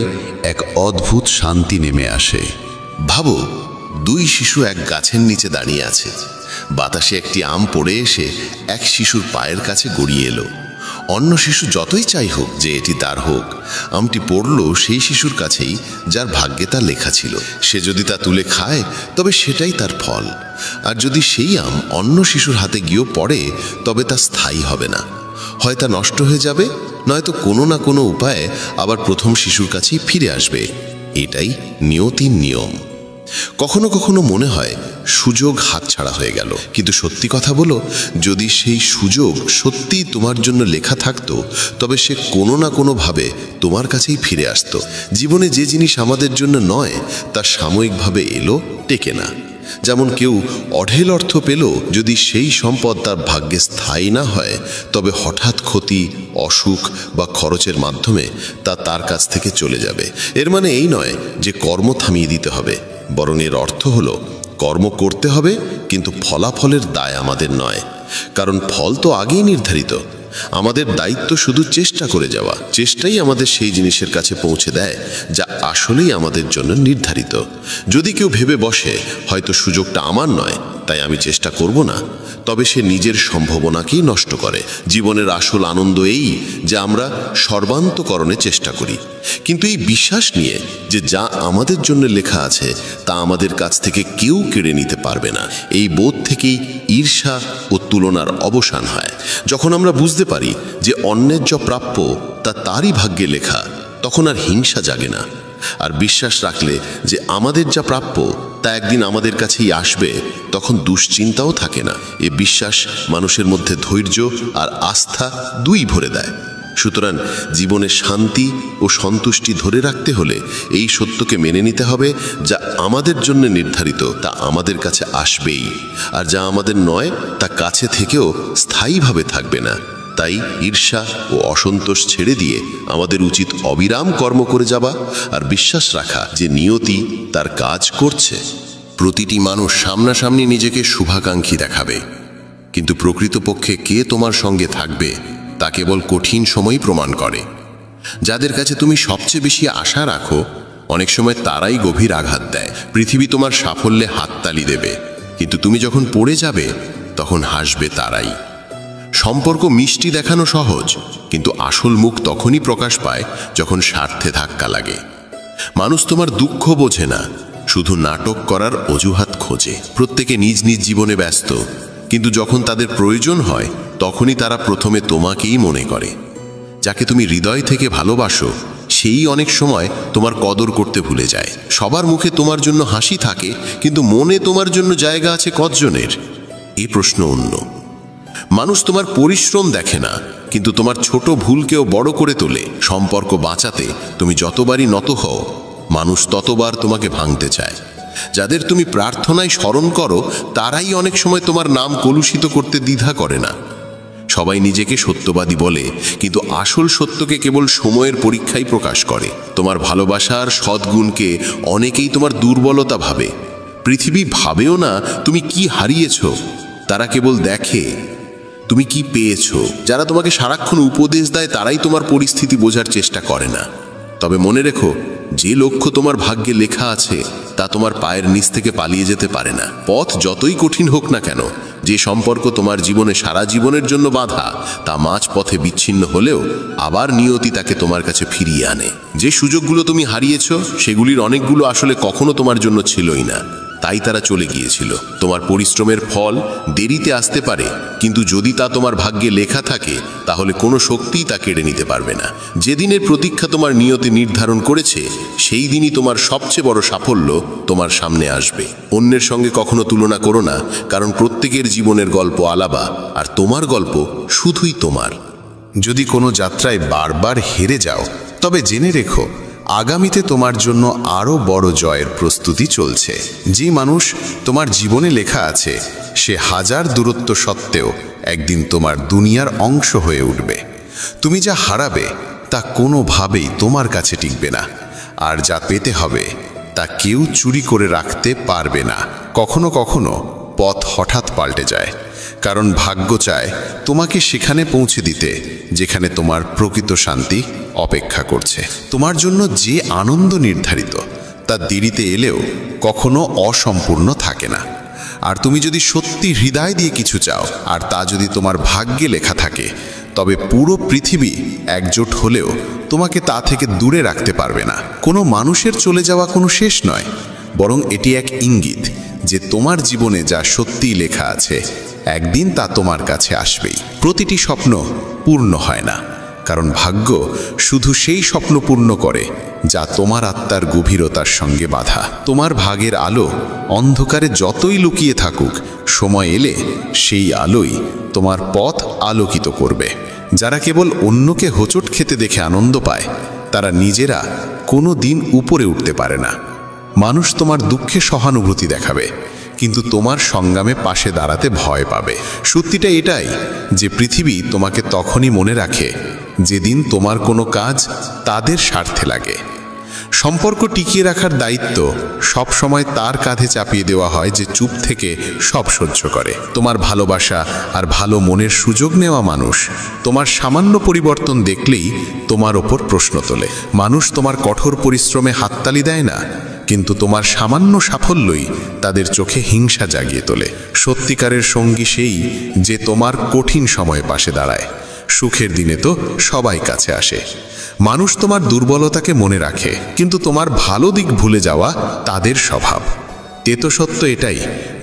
এক অদ্ভুত শান্তি নেমে আসে। ভাবো, দুই শিশু এক গাছের নিচে দাঁড়িয়ে আছে। বাতাসে একটি আম পড়ে এসে এক শিশুর পায়ের কাছে গড়িয়ে এলো। অন্য শিশু যতই চাই হোক যে এটি তার হোক, আমটি পড়ল সেই শিশুর কাছেই যার ভাগ্যে তা লেখা ছিল। সে যদি তা তুলে খায়, তবে সেটাই তার ফল। আর যদি সেই আম অন্য শিশুর হাতে গিয়েও পড়ে, তবে তা স্থায়ী হবে না। হয় তা নষ্ট হয়ে যাবে, নয়তো কোনো না কোনো উপায়ে আবার প্রথম শিশুর কাছেই ফিরে আসবে। এটাই নিয়তির নিয়ম। কখনো কখনো মনে হয় সুযোগ হাতছাড়া হয়ে গেল, কিন্তু সত্যি কথা বলো, যদি সেই সুযোগ সত্যিই তোমার জন্য লেখা থাকতো, তবে সে কোনো না কোনোভাবে তোমার কাছেই ফিরে আসতো। জীবনে যে জিনিস আমাদের জন্য নয়, তা সাময়িকভাবে এলো, টেকে না। যেমন কেউ অঢেল অর্থ পেল, যদি সেই সম্পদ তার ভাগ্যে স্থায়ী না হয়, তবে হঠাৎ ক্ষতি, অসুখ বা খরচের মাধ্যমে তা তার কাছ থেকে চলে যাবে। এর মানে এই নয় যে কর্ম থামিয়ে দিতে হবে, বরং এর অর্থ হলো কর্ম করতে হবে, কিন্তু ফলাফলের দায় আমাদের নয়, কারণ ফল তো আগেই নির্ধারিত। আমাদের দায়িত্ব শুধু চেষ্টা করে যাওয়া। চেষ্টাই আমাদের সেই জিনিসের কাছে পৌঁছে দেয় যা আসলেই আমাদের জন্য নির্ধারিত। যদি কেউ ভেবে বসে হয়তো সুযোগটা আমার নয়, তাই আমি চেষ্টা করব না, তবে সে নিজের সম্ভাবনাকেই নষ্ট করে। জীবনের আসল আনন্দ এই যে আমরা সর্বান্তকরণে চেষ্টা করি, কিন্তু এই বিশ্বাস নিয়ে যে যা আমাদের জন্য লেখা আছে তা আমাদের কাছ থেকে কেউ কেড়ে নিতে পারবে না। এই বোধ থেকেই ঈর্ষা ও তুলনার অবসান হয়। যখন আমরা বুঝতে পারি যে অন্যের যা প্রাপ্য তা তারই ভাগ্যে লেখা, তখন আর হিংসা জাগে না। আর বিশ্বাস রাখলে যে আমাদের যা প্রাপ্য তা একদিন আমাদের কাছেই আসবে, তখন দুশ্চিন্তাও থাকে না। এ বিশ্বাস মানুষের মধ্যে ধৈর্য আর আস্থা দুই ভরে দেয়। সুতরাং জীবনে শান্তি ও সন্তুষ্টি ধরে রাখতে হলে এই সত্যকে মেনে নিতে হবে, যা আমাদের জন্য নির্ধারিত তা আমাদের কাছে আসবেই, আর যা আমাদের নয় তা কাছে থেকেও স্থায়ীভাবে থাকবে না। তাই ঈর্ষা ও অসন্তোষ ছেড়ে দিয়ে আমাদের উচিত অবিরাম কর্ম করে যাওয়া আর বিশ্বাস রাখা যে নিয়তি তার কাজ করছে। প্রতিটি মানুষ সামনাসামনি নিজেকে শুভাকাঙ্ক্ষী দেখাবে, কিন্তু প্রকৃতপক্ষে কে তোমার সঙ্গে থাকবে তা কেবল কঠিন সময়ই প্রমাণ করে। যাদের কাছে তুমি সবচেয়ে বেশি আশা রাখো, অনেক সময় তারাই গভীর আঘাত দেয়। পৃথিবী তোমার সাফল্যে হাততালি দেবে, কিন্তু তুমি যখন পড়ে যাবে তখন হাসবে তারাই। সম্পর্ক মিষ্টি দেখানো সহজ, কিন্তু আসল মুখ তখনই প্রকাশ পায় যখন স্বার্থে ধাক্কা লাগে। মানুষ তোমার দুঃখ বোঝে না, শুধু নাটক করার অজুহাত খোঁজে। প্রত্যেকে নিজ নিজ জীবনে ব্যস্ত, কিন্তু যখন তাদের প্রয়োজন হয় তখনই তারা প্রথমে তোমাকেই মনে করে। যাকে তুমি হৃদয় থেকে ভালোবাসো সেই অনেক সময় তোমার কদর করতে ভুলে যায়। সবার মুখে তোমার জন্য হাসি থাকে, কিন্তু মনে তোমার জন্য জায়গা আছে কতজনের? এই প্রশ্ন অন্য। মানুষ তোমার পরিশ্রম দেখে না, কিন্তু তোমার ছোট ভুলকেও বড় করে তোলে। সম্পর্ক বাঁচাতে তুমি যতবারই নত হও, মানুষ ততবার তোমাকে ভাঙতে চায়। যাদের তুমি প্রার্থনায় স্মরণ করো তারাই অনেক সময় তোমার নাম কলুষিত করতে দ্বিধা করে না। সবাই নিজেকে সত্যবাদী বলে, কিন্তু আসল সত্যকে কেবল সময়ের পরীক্ষাই প্রকাশ করে। তোমার ভালোবাসার সদ্গুণকে অনেকেই তোমার দুর্বলতা ভাবে। পৃথিবী ভাবেও না তুমি কি হারিয়েছ, তারা কেবল দেখে তুমি কি পেয়েছ। যারা তোমাকে সারাক্ষণ উপদেশ দেয় তারাই তোমার পরিস্থিতি বোঝার চেষ্টা করে না। তবে মনে রেখো, যে লক্ষ্য তোমার ভাগ্যে লেখা আছে তা তোমার পায়ের নিচ থেকে পালিয়ে যেতে পারে না। পথ যতই কঠিন হোক না কেন, যে সম্পর্ক তোমার জীবনে সারা জীবনের জন্য বাধা, তা মাঝ পথে বিচ্ছিন্ন হলেও আবার নিয়তি তাকে তোমার কাছে ফিরিয়ে আনে। যে সুযোগগুলো তুমি হারিয়েছ সেগুলির অনেকগুলো আসলে কখনো তোমার জন্য ছিলই না, তাই তারা চলে গিয়েছিল। তোমার পরিশ্রমের ফল দেরিতে আসতে পারে, কিন্তু যদি তা তোমার ভাগ্যে লেখা থাকে তাহলে কোনো শক্তিই তা কেড়ে নিতে পারবে না। যেদিনের প্রতীক্ষা তোমার নিয়তি নির্ধারণ করেছে সেই দিনই তোমার সবচেয়ে বড় সাফল্য তোমার সামনে আসবে। অন্যের সঙ্গে কখনো তুলনা করো না, কারণ প্রত্যেকের জীবনের গল্প আলাদা, আর তোমার গল্প শুধুই তোমার। যদি কোনো যাত্রায় বারবার হেরে যাও, তবে জেনে রেখো আগামীতে তোমার জন্য আরও বড় জয়ের প্রস্তুতি চলছে। যে মানুষ তোমার জীবনে লেখা আছে সে হাজার দূরত্ব সত্ত্বেও একদিন তোমার দুনিয়ার অংশ হয়ে উঠবে। তুমি যা হারাবে তা কোনোভাবেই তোমার কাছে টিকবে না, আর যা পেতে হবে তা কেউ চুরি করে রাখতে পারবে না। কখনো কখনো পথ হঠাৎ পাল্টে যায়, কারণ ভাগ্য চায় তোমাকে সেখানে পৌঁছে দিতে যেখানে তোমার প্রকৃত শান্তি অপেক্ষা করছে। তোমার জন্য যে আনন্দ নির্ধারিত তা দেরিতে এলেও কখনো অসম্পূর্ণ থাকে না। আর তুমি যদি সত্যি হৃদয় দিয়ে কিছু চাও, আর তা যদি তোমার ভাগ্যে লেখা থাকে, তবে পুরো পৃথিবী একজোট হলেও তোমাকে তা থেকে দূরে রাখতে পারবে না। কোনো মানুষের চলে যাওয়া কোনো শেষ নয়, বরং এটি এক ইঙ্গিত যে তোমার জীবনে যা সত্যিই লেখা আছে একদিন তা তোমার কাছে আসবেই। প্রতিটি স্বপ্ন পূর্ণ হয় না, কারণ ভাগ্য শুধু সেই স্বপ্ন পূর্ণ করে যা তোমার আত্মার গভীরতার সঙ্গে বাঁধা। তোমার ভাগের আলো অন্ধকারে যতই লুকিয়ে থাকুক, সময় এলে সেই আলোই তোমার পথ আলোকিত করবে। যারা কেবল অন্যকে হোঁচট খেতে দেখে আনন্দ পায়, তারা নিজেরা কোনো দিন উপরে উঠতে পারে না। মানুষ তোমার দুঃখে সহানুভূতি দেখাবে, কিন্তু তোমার সংগ্রামে পাশে দাঁড়াতে ভয় পাবে। সত্যিটা এটাই যে পৃথিবী তোমাকে তখনই মনে রাখে যেদিন তোমার কোনো কাজ তাদের স্বার্থে লাগে। সম্পর্ক টিকিয়ে রাখার দায়িত্ব সব সময় তার কাঁধে চাপিয়ে দেওয়া হয় যে চুপ থেকে সব সহ্য করে। তোমার ভালোবাসা আর ভালো মনের সুযোগ নেওয়া মানুষ তোমার সামান্য পরিবর্তন দেখলেই তোমার ওপর প্রশ্ন তোলে। মানুষ তোমার কঠোর পরিশ্রমে হাততালি দেয় না, কিন্তু তোমার সামান্য সাফল্যই তাদের চোখে হিংসা জাগিয়ে তোলে। সত্যিকারের সঙ্গী সেই যে তোমার কঠিন সময়ে পাশে দাঁড়ায়। সুখের দিনে তো সবাই কাছে আসে। মানুষ তোমার দুর্বলতাকে মনে রাখে, কিন্তু তোমার ভালো দিক ভুলে যাওয়া তাদের স্বভাব। তেতো সত্য এটাই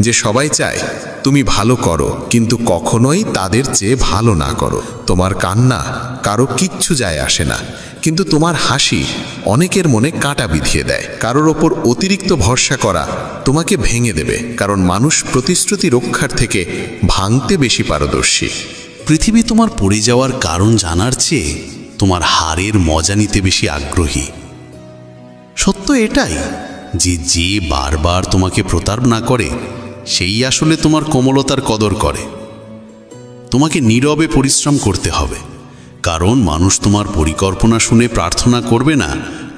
যে সবাই চায় তুমি ভালো করো, কিন্তু কখনোই তাদের চেয়ে ভালো না করো। তোমার কান্না কারো কিচ্ছু যায় আসে না, কিন্তু তোমার হাসি অনেকের মনে কাঁটা বিঁধিয়ে দেয়। কারোর ওপর অতিরিক্ত ভরসা করা তোমাকে ভেঙে দেবে, কারণ মানুষ প্রতিশ্রুতি রক্ষার থেকে ভাঙতে বেশি পারদর্শী। পৃথিবী তোমার পড়ে যাওয়ার কারণ জানার চেয়ে তোমার হারের মজা নিতে বেশি আগ্রহী। সত্য এটাই যে যে বারবার তোমাকে প্রতারণা করে সেই আসলে তোমার কোমলতার কদর করে। তোমাকে নীরবে পরিশ্রম করতে হবে, কারণ মানুষ তোমার পরিকল্পনা শুনে প্রার্থনা করবে না,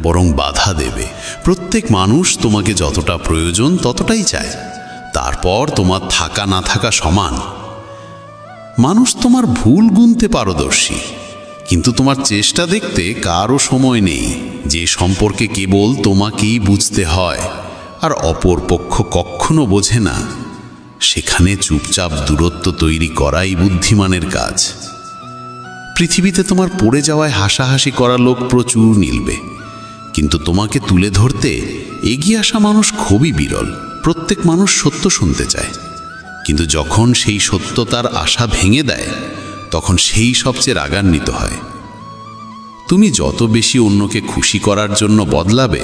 বরং বাধা দেবে। প্রত্যেক মানুষ তোমাকে যতটা প্রয়োজন ততটাই চায়, তারপর তোমার থাকা না থাকা সমান। মানুষ তোমার ভুল গুনতে পারদর্শী, কিন্তু তোমার চেষ্টা দেখতে কারও সময় নেই। যে সম্পর্কে কেবল তোমাকেই বুঝতে হয় আর অপর পক্ষ কখনো বোঝে না, সেখানে চুপচাপ দূরত্ব তৈরি করাই বুদ্ধিমানের কাজ। পৃথিবীতে তোমার পড়ে যাওয়ায় হাসাহাসি করা লোক প্রচুর মিলবে, কিন্তু তোমাকে তুলে ধরতে এগিয়ে আসা মানুষ খুবই বিরল। প্রত্যেক মানুষ সত্য শুনতে চায়, কিন্তু যখন সেই সত্য তার আশা ভেঙে দেয় তখন সেই সবচেয়ে রাগান্বিত হয়। তুমি যত বেশি অন্যকে খুশি করার জন্য বদলাবে,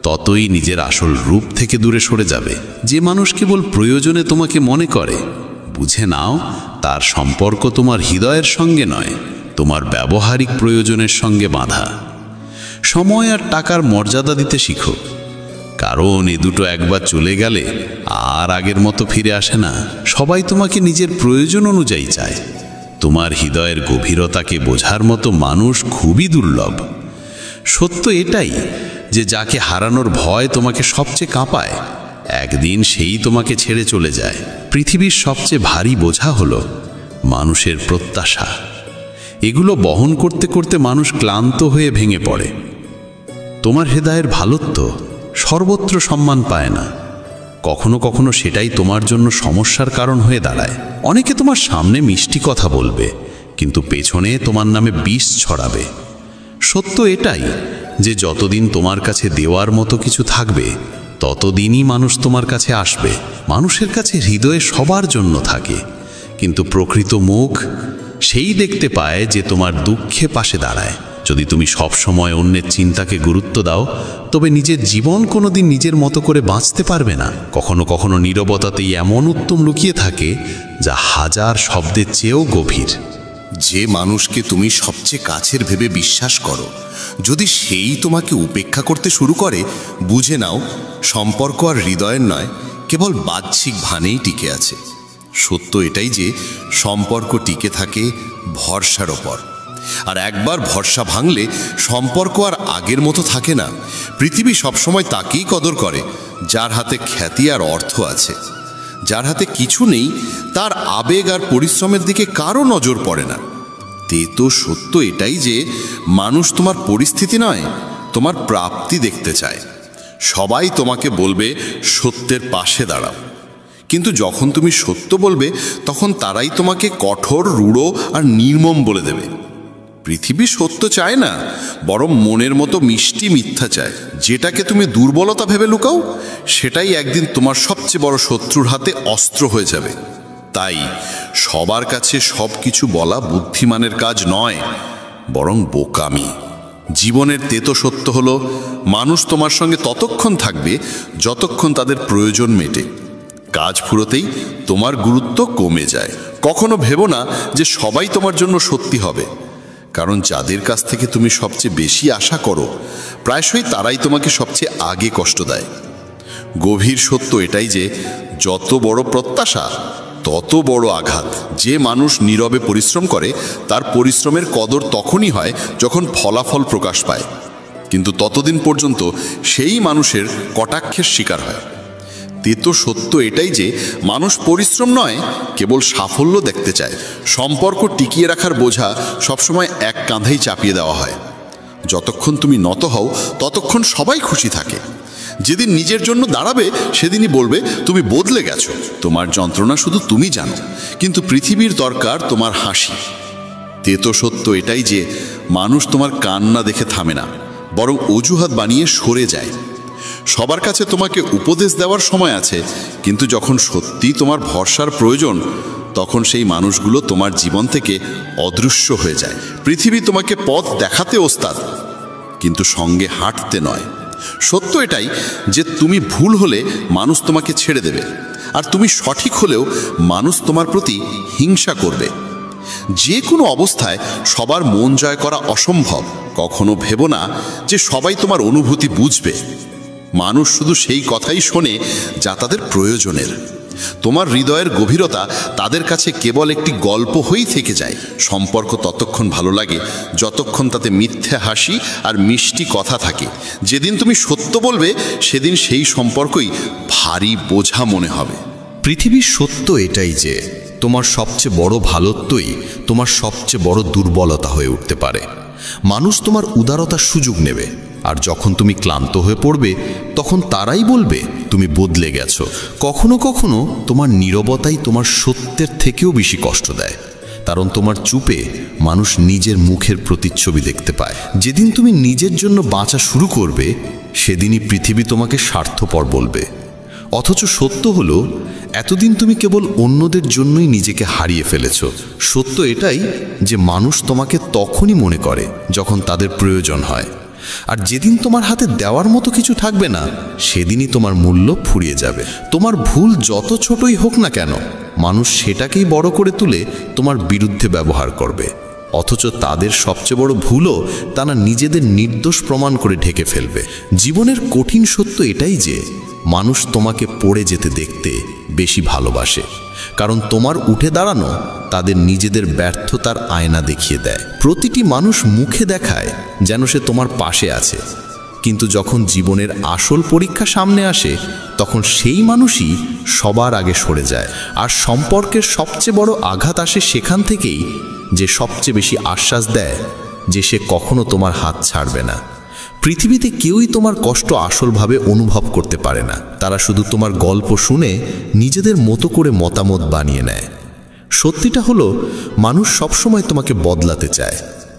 ততই নিজের আসল রূপ থেকে দূরে সরে যাবে। যে মানুষ কেবল প্রয়োজনে তোমাকে মনে করে, বুঝে নাও তার সম্পর্ক তোমার হৃদয়ের সঙ্গে নয়, তোমার ব্যবহারিক প্রয়োজনের সঙ্গে বাঁধা। সময় আর টাকার মর্যাদা দিতে শিখো, কারণ এ দুটো একবার চলে গেলে আর আগের মতো ফিরে আসে না। সবাই তোমাকে নিজের প্রয়োজন অনুযায়ী চায়, তোমার হৃদয়ের গভীরতাকে বোঝার মতো মানুষ খুবই দুর্লভ। সত্য এটাই যে যাকে হারানোর ভয় তোমাকে সবচেয়ে কাঁপায়, একদিন সেই তোমাকে ছেড়ে চলে যায়। পৃথিবীর সবচেয়ে ভারী বোঝা হলো মানুষের প্রত্যাশা। এগুলো বহন করতে করতে মানুষ ক্লান্ত হয়ে ভেঙে পড়ে। তোমার হৃদয়ের ভালোত্ব সর্বত্র সম্মান পায় না। কখনো কখনো সেটাই তোমার জন্য সমস্যার কারণ হয়ে দাঁড়ায়। অনেকে তোমার সামনে মিষ্টি কথা বলবে, কিন্তু পেছনে তোমার নামে বিষ ছড়াবে। সত্য এটাই যে যতদিন তোমার কাছে দেওয়ার মতো কিছু থাকবে, ততদিনই মানুষ তোমার কাছে আসবে। মানুষের কাছে হৃদয়ে সবার জন্য থাকে, কিন্তু প্রকৃত মুখ সেই দেখতে পায় যে তোমার দুঃখে পাশে দাঁড়ায়। যদি তুমি সব সময় অন্যের চিন্তাকে গুরুত্ব দাও, তবে নিজের জীবন কোনোদিন নিজের মতো করে বাঁচতে পারবে না। কখনো কখনো নীরবতাতেই এমন উত্তম লুকিয়ে থাকে যা হাজার শব্দের চেয়েও গভীর। যে মানুষকে তুমি সবচেয়ে কাছের ভেবে বিশ্বাস করো, যদি সেই তোমাকে উপেক্ষা করতে শুরু করে, বুঝে নাও সম্পর্ক আর হৃদয়ের নয়, কেবল বাহ্যিক ভানেই টিকে আছে। সত্য এটাই যে সম্পর্ক টিকে থাকে ভরসার ওপর, আর একবার ভরসা ভাঙলে সম্পর্ক আর আগের মতো থাকে না। পৃথিবী সবসময় তাকেই কদর করে যার হাতে খ্যাতি আর অর্থ আছে। যার হাতে কিছু নেই, তার আবেগ আর পরিশ্রমের দিকে কারো নজর পড়ে না। তো সত্য এটাই যে মানুষ তোমার পরিস্থিতি নয়, তোমার প্রাপ্তি দেখতে চায়। সবাই তোমাকে বলবে সত্যের পাশে দাঁড়াও, কিন্তু যখন তুমি সত্য বলবে, তখন তারাই তোমাকে কঠোর, রূঢ় আর নির্মম বলে দেবে। পৃথিবী সত্য চায় না, বরং মনের মতো মিষ্টি মিথ্যা চায়। যেটাকে তুমি দুর্বলতা ভেবে লুকাও, সেটাই একদিন তোমার সবচেয়ে বড় শত্রুর হাতে অস্ত্র হয়ে যাবে। তাই সবার কাছে সব কিছু বলা বুদ্ধিমানের কাজ নয়, বরং বোকামি। জীবনের তেতো সত্য হলো, মানুষ তোমার সঙ্গে ততক্ষণ থাকবে যতক্ষণ তাদের প্রয়োজন মেটে। কাজ ফুরোতেই তোমার গুরুত্ব কমে যায়। কখনো ভেবো না যে সবাই তোমার জন্য সত্যি হবে, কারণ যাদের কাছ থেকে তুমি সবচেয়ে বেশি আশা করো, প্রায়শই তারাই তোমাকে সবচেয়ে আগে কষ্ট দেয়। গভীর সত্য এটাই যে যত বড় প্রত্যাশা, তত বড় আঘাত। যে মানুষ নীরবে পরিশ্রম করে, তার পরিশ্রমের কদর তখনই হয় যখন ফলাফল প্রকাশ পায়, কিন্তু ততদিন পর্যন্ত সেই মানুষের কটাক্ষের শিকার হয়। তেতো সত্য এটাই যে মানুষ পরিশ্রম নয়, কেবল সাফল্য দেখতে চায়। সম্পর্ক টিকিয়ে রাখার বোঝা সবসময় এক কাঁধেই চাপিয়ে দেওয়া হয়। যতক্ষণ তুমি নত হও, ততক্ষণ সবাই খুশি থাকে। যেদিন নিজের জন্য দাঁড়াবে, সেদিনই বলবে তুমি বদলে গেছো। তোমার যন্ত্রণা শুধু তুমি জানো, কিন্তু পৃথিবীর দরকার তোমার হাসি। তেতো সত্য এটাই যে মানুষ তোমার কান্না দেখে থামে না, বরং অজুহাত বানিয়ে সরে যায়। সবার কাছে তোমাকে উপদেশ দেওয়ার সময় আছে, কিন্তু যখন সত্যি তোমার ভরসার প্রয়োজন, তখন সেই মানুষগুলো তোমার জীবন থেকে অদৃশ্য হয়ে যায়। পৃথিবী তোমাকে পথ দেখাতে ওস্তাদ, কিন্তু সঙ্গে হাঁটতে নয়। সত্য এটাই যে তুমি ভুল হলে মানুষ তোমাকে ছেড়ে দেবে, আর তুমি সঠিক হলেও মানুষ তোমার প্রতি হিংসা করবে। যে কোনো অবস্থায় সবার মন জয় করা অসম্ভব। কখনো ভেবো না যে সবাই তোমার অনুভূতি বুঝবে। মানুষ শুধু সেই কথাই শোনে যা তাদের প্রয়োজনের। তোমার হৃদয়ের গভীরতা তাদের কাছে কেবল একটি গল্প হয়েই থেকে যায়। সম্পর্ক ততক্ষণ ভালো লাগে যতক্ষণ তাতে মিথ্যে হাসি আর মিষ্টি কথা থাকে। যেদিন তুমি সত্য বলবে, সেদিন সেই সম্পর্কই ভারী বোঝা মনে হবে। পৃথিবীর সত্য এটাই যে তোমার সবচেয়ে বড় ভালোত্বই তোমার সবচেয়ে বড় দুর্বলতা হয়ে উঠতে পারে। মানুষ তোমার উদারতার সুযোগ নেবে, আর যখন তুমি ক্লান্ত হয়ে পড়বে, তখন তারাই বলবে তুমি বদলে গেছো। কখনো কখনো তোমার নীরবতাই তোমার সত্যের থেকেও বেশি কষ্ট দেয়, কারণ তোমার চুপে মানুষ নিজের মুখের প্রতিচ্ছবি দেখতে পায়। যেদিন তুমি নিজের জন্য বাঁচা শুরু করবে, সেদিনই পৃথিবী তোমাকে স্বার্থপর বলবে। অথচ সত্য হলো, এতদিন তুমি কেবল অন্যদের জন্যই নিজেকে হারিয়ে ফেলেছ। সত্য এটাই যে মানুষ তোমাকে তখনই মনে করে যখন তাদের প্রয়োজন হয়, আর যেদিন তোমার হাতে দেওয়ার মতো কিছু থাকবে না, সেদিনই তোমার মূল্য ফুরিয়ে যাবে। তোমার ভুল যত ছোটই হোক না কেন, মানুষ সেটাকেই বড় করে তুলে তোমার বিরুদ্ধে ব্যবহার করবে। অথচ তাদের সবচেয়ে বড় ভুলও তারা নিজেদের নির্দোষ প্রমাণ করে ঢেকে ফেলবে। জীবনের কঠিন সত্য এটাই যে মানুষ তোমাকে পড়ে যেতে দেখতে বেশি ভালোবাসে, কারণ তোমার উঠে দাঁড়ানো তাদের নিজেদের ব্যর্থতার আয়না দেখিয়ে দেয়। প্রতিটি মানুষ মুখে দেখায় যেন সে তোমার পাশে আছে, কিন্তু যখন জীবনের আসল পরীক্ষা সামনে আসে তখন সেই মানুষই সবার আগে সরে যায়। আর সম্পর্কের সবচেয়ে বড় আঘাত আসে সেখান থেকেই, যে সবচেয়ে বেশি আশ্বাস দেয় যে সে কখনো তোমার হাত ছাড়বে না। পৃথিবীতে কেউই তোমার কষ্ট আসলভাবে অনুভব করতে পারে না, তারা শুধু তোমার গল্প শুনে নিজেদের মতো করে মতামত বানিয়ে নেয়। সত্যিটা হলো, মানুষ সবসময় তোমাকে বদলাতে চায়,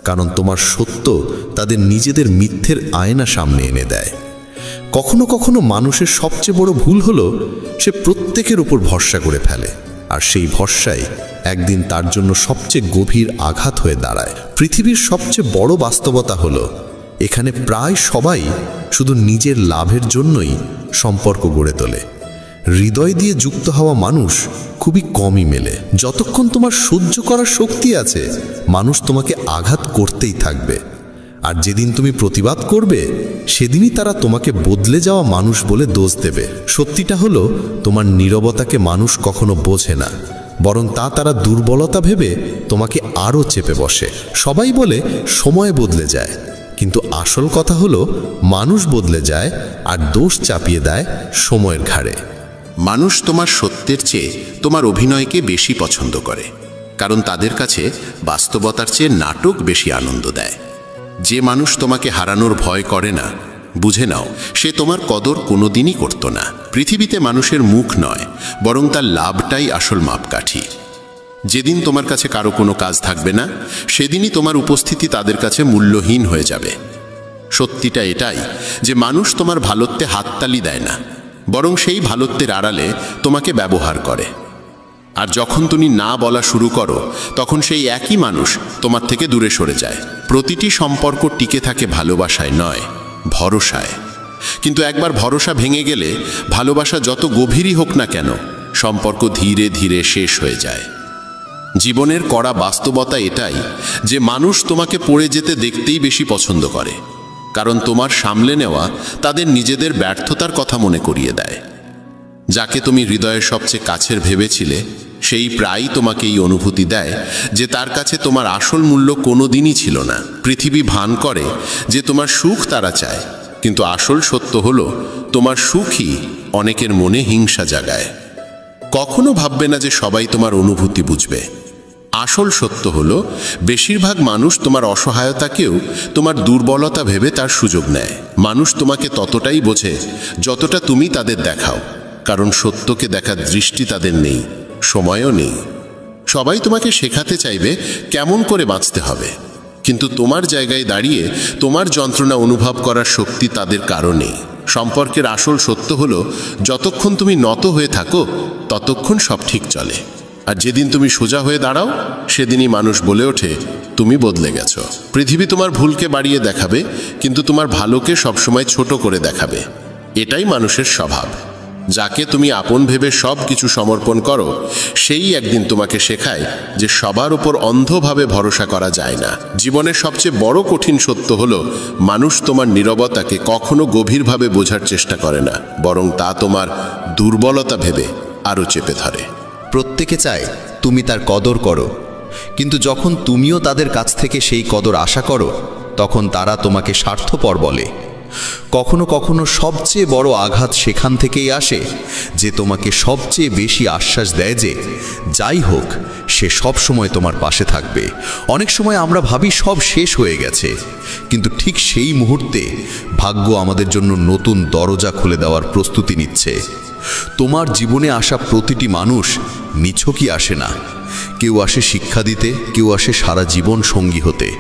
কারণ তোমার সত্য তাদের নিজেদের মিথ্যের আয়না সামনে এনে দেয়। কখনো কখনো মানুষের সবচেয়ে বড় ভুল হলো সে প্রত্যেকের উপর ভরসা করে ফেলে, আর সেই ভরসাই একদিন তার জন্য সবচেয়ে গভীর আঘাত হয়ে দাঁড়ায়। পৃথিবীর সবচেয়ে বড় বাস্তবতা হলো, এখানে প্রায় সবাই শুধু নিজের লাভের জন্যই সম্পর্ক গড়ে তোলে। হৃদয় দিয়ে যুক্ত হওয়া মানুষ খুবই কমই মেলে। যতক্ষণ তোমার সহ্য করার শক্তি আছে, মানুষ তোমাকে আঘাত করতেই থাকবে, আর যেদিন তুমি প্রতিবাদ করবে সেদিনই তারা তোমাকে বদলে যাওয়া মানুষ বলে দোষ দেবে। সত্যিটা হলো, তোমার নীরবতাকে মানুষ কখনো বোঝে না, বরং তারা দুর্বলতা ভেবে তোমাকে আরও চেপে বসে। সবাই বলে সময় বদলে যায়, কিন্তু আসল কথা হলো মানুষ বদলে যায় আর দোষ চাপিয়ে দেয় সময়ের ঘাড়ে। মানুষ তোমার সত্যের চেয়ে তোমার অভিনয়কে বেশি পছন্দ করে, কারণ তাদের কাছে বাস্তবতার চেয়ে নাটক বেশি আনন্দ দেয়। যে মানুষ তোমাকে হারানোর ভয় করে না, বুঝে নাও সে তোমার কদর কোনোদিনই করত না। পৃথিবীতে মানুষের মুখ নয়, বরং তার লাভটাই আসল মাপকাঠি। যেদিন তোমার কাছে কারো কোনো কাজ থাকবে না, সেদিনই তোমার উপস্থিতি তাদের কাছে মূল্যহীন হয়ে যাবে। সত্যিটা এটাই যে মানুষ তোমার ভালোত্বে হাততালি দেয় না, বরং সেই ভালোত্বের আড়ালে তোমাকে ব্যবহার করে। আর যখন তুমি না বলা শুরু করো, তখন সেই একই মানুষ তোমার থেকে দূরে সরে যায়। প্রতিটি সম্পর্ক টিকে থাকে ভালোবাসায় নয়, ভরসায়। কিন্তু একবার ভরসা ভেঙে গেলে ভালোবাসা যত গভীরই হোক না কেন, সম্পর্ক ধীরে ধীরে শেষ হয়ে যায়। জীবনের কড়া বাস্তবতা এটাই যে মানুষ তোমাকে পড়ে যেতে দেখতেই বেশি পছন্দ করে, কারণ তোমার সামলে নেওয়া তাদের নিজেদের ব্যর্থতার কথা মনে করিয়ে দেয়। যাকে তুমি হৃদয়ের সবচেয়ে কাছের ভেবেছিলে, সেই প্রায়ই তোমাকে এই অনুভূতি দেয় যে তার কাছে তোমার আসল মূল্য কোনোদিনই ছিল না। পৃথিবী ভান করে যে তোমার সুখ তারা চায়, কিন্তু আসল সত্য হলো তোমার সুখই অনেকের মনে হিংসা জাগায়। কখনো ভাববে না যে সবাই তোমার অনুভূতি বুঝবে। আসল সত্য হলো, বেশিরভাগ মানুষ তোমার অসহায়তাকেও তোমার দুর্বলতা ভেবে তার সুযোগ নেয়। মানুষ তোমাকে ততটাই বোঝে যতটা তুমি তাদের দেখাও, কারণ সত্যকে দেখার দৃষ্টি তাদের নেই, সময়ও নেই। সবাই তোমাকে শেখাতে চাইবে কেমন করে বাঁচতে হবে, কিন্তু তোমার জায়গায় দাঁড়িয়ে তোমার যন্ত্রণা অনুভব করার শক্তি তাদের কারণে। সম্পর্কের আসল সত্য হলো, যতক্ষণ তুমি নত হয়ে থাকো ততক্ষণ সব ঠিক চলে, আর যেদিন তুমি সোজা হয়ে দাঁড়াও সেদিনই মানুষ বলে ওঠে তুমি বদলে গেছো। পৃথিবী তোমার ভুলকে বাড়িয়ে দেখাবে, কিন্তু তোমার ভালোকে সবসময় ছোট করে দেখাবে। এটাই মানুষের স্বভাব। যাকে তুমি আপন ভেবে সব কিছু সমর্পণ করো, সেই একদিন তোমাকে শেখায় যে সবার উপর অন্ধভাবে ভরসা করা যায় না। জীবনের সবচেয়ে বড় কঠিন সত্য হলো, মানুষ তোমার নীরবতাকে কখনো গভীরভাবে বোঝার চেষ্টা করে না, বরং তা তোমার দুর্বলতা ভেবে আরও চেপে ধরে। প্রত্যেকে চায় তুমি তার কদর করো, কিন্তু যখন তুমিও তাদের কাছ থেকে সেই কদর আশা করো, তখন তারা তোমাকে স্বার্থপর বলে। কখনো কখনো সবচেয়ে বড় আঘাত সেখান থেকেই আসে যে তোমাকে সবচেয়ে বেশি আশ্বাস দেয় যে যাই হোক সে সব সময় তোমার পাশে থাকবে। অনেক সময় আমরা ভাবি সব শেষ হয়ে গেছে, কিন্তু ঠিক সেই মুহূর্তে ভাগ্য আমাদের জন্য নতুন দরজা খুলে দেওয়ার প্রস্তুতি নিচ্ছে। তোমার জীবনে আসা প্রতিটি মানুষ নিছকই আসে না। কেউ আসে শিক্ষা দিতে, কেউ আসে সারা জীবন সঙ্গী হতে।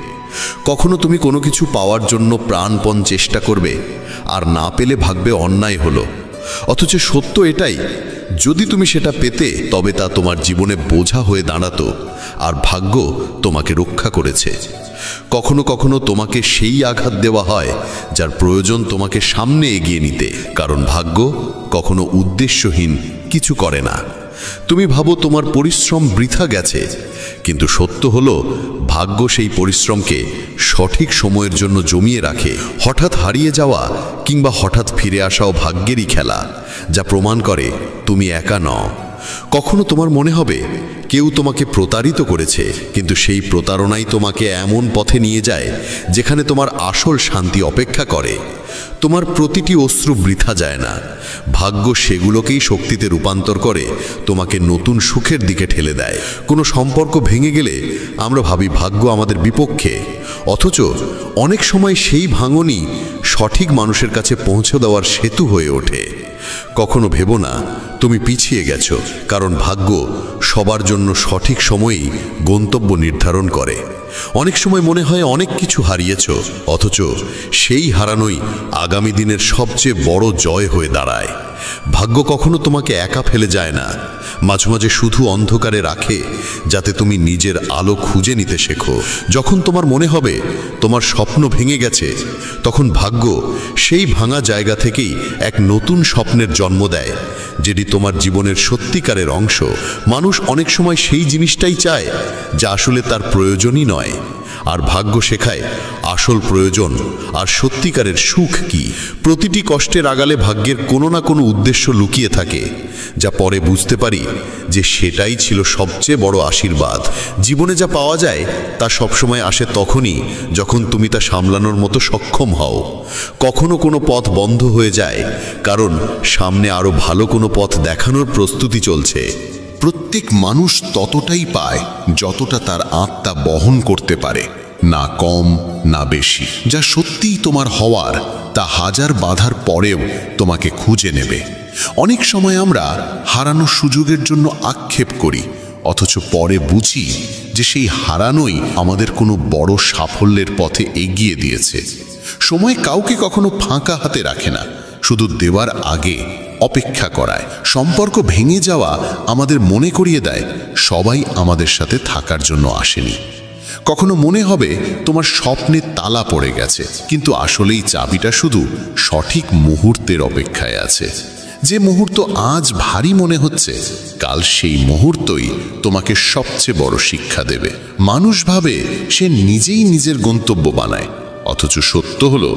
কখনো তুমি কোনো কিছু পাওয়ার জন্য প্রাণপণ চেষ্টা করবে, আর না পেলে ভাববে অন্যায় হলো। অথচ সত্য এটাই, যদি তুমি সেটা পেতে তবে তা তোমার জীবনে বোঝা হয়ে দাঁড়াতো, আর ভাগ্য তোমাকে রক্ষা করেছে। কখনো কখনো তোমাকে সেই আঘাত দেওয়া হয় যার প্রয়োজন তোমাকে সামনে এগিয়ে নিতে, কারণ ভাগ্য কখনো উদ্দেশ্যহীন কিছু করে না। তুমি ভাবো তোমার পরিশ্রম বৃথা গেছে, কিন্তু সত্য হলো ভাগ্য সেই পরিশ্রমকে সঠিক সময়ের জন্য জমিয়ে রাখে। হঠাৎ হারিয়ে যাওয়া কিংবা হঠাৎ ফিরে আসাও ভাগ্যেরই খেলা, যা প্রমাণ করে তুমি একা নও। কখনো তোমার মনে হবে কেউ তোমাকে প্রতারিত করেছে, কিন্তু সেই প্রতারণাই তোমাকে এমন পথে নিয়ে যায় যেখানে তোমার আসল শান্তি অপেক্ষা করে। তোমার প্রতিটি অশ্রু বৃথা যায় না, ভাগ্য সেগুলোকেই শক্তিতে রূপান্তর করে তোমাকে নতুন সুখের দিকে ঠেলে দেয়। কোনো সম্পর্ক ভেঙে গেলে আমরা ভাবি ভাগ্য আমাদের বিপক্ষে, অথচ অনেক সময় সেই ভাঙনই সঠিক মানুষের কাছে পৌঁছে দেওয়ার সেতু হয়ে ওঠে। কখনো ভেবো না তুমি পিছিয়ে গেছো, কারণ ভাগ্য সবার জন্য সঠিক সময়েই গন্তব্য নির্ধারণ করে। অনেক সময় মনে হয় অনেক কিছু হারিয়েছ, অথচ সেই হারানোই আগামী দিনের সবচেয়ে বড় জয় হয়ে দাঁড়ায়। ভাগ্য কখনো তোমাকে একা ফেলে যায় না, মাঝে মাঝে শুধু অন্ধকারে রাখে যাতে তুমি নিজের আলো খুঁজে নিতে শেখো। যখন তোমার মনে হবে তোমার স্বপ্ন ভেঙে গেছে, তখন ভাগ্য সেই ভাঙা জায়গা থেকেই এক নতুন স্বপ্নের জন্ম দেয়, যেটি তোমার জীবনের সত্যিকারের অংশ। মানুষ অনেক সময় সেই জিনিসটাই চায় যা আসলে তার প্রয়োজনই নয়, আর ভাগ্য শেখায় আসল প্রয়োজন আর সত্যিকারের সুখ কি। প্রতিটি কষ্টের আড়ালে ভাগ্যের কোনো না কোনো উদ্দেশ্য লুকিয়ে থাকে, যা পরে বুঝতে পারি যে সেটাই ছিল সবচেয়ে বড় আশীর্বাদ। জীবনে যা পাওয়া যায় তা সবসময় আসে তখনই যখন তুমি তা সামলানোর মতো সক্ষম হও। কখনো কোনো পথ বন্ধ হয়ে যায় কারণ সামনে আরো ভালো কোনো পথ দেখানোর প্রস্তুতি চলছে। প্রত্যেক মানুষ ততটাই পায় যতটা তার আত্মা বহন করতে পারে, না কম না বেশি। যা সত্যিই তোমার হওয়ার তা হাজার বাধার পরেও তোমাকে খুঁজে নেবে। অনেক সময় আমরা হারানো সুযোগের জন্য আক্ষেপ করি, অথচ পরে বুঝি যে সেই হারানোই আমাদের কোনো বড় সাফল্যের পথে এগিয়ে দিয়েছে। সময় কাউকে কখনো ফাঁকা হাতে রাখে না, শুধু দেওয়ার আগে অপেক্ষা করায়। সম্পর্ক ভেঙে যাওয়া আমাদের মনে করিয়ে দেয় সবাই আমাদের সাথে থাকার জন্য আসেনি। কখনো মনে হবে তোমার স্বপ্নে তালা পড়ে গেছে, কিন্তু আসলেই চাবিটা শুধু সঠিক মুহূর্তের অপেক্ষায় আছে। যে মুহূর্ত আজ ভারী মনে হচ্ছে, কাল সেই মুহূর্তই তোমাকে সবচেয়ে বড় শিক্ষা দেবে। মানুষ ভাবে সে নিজেই নিজের গন্তব্য বানায়, অথচ সত্য হলো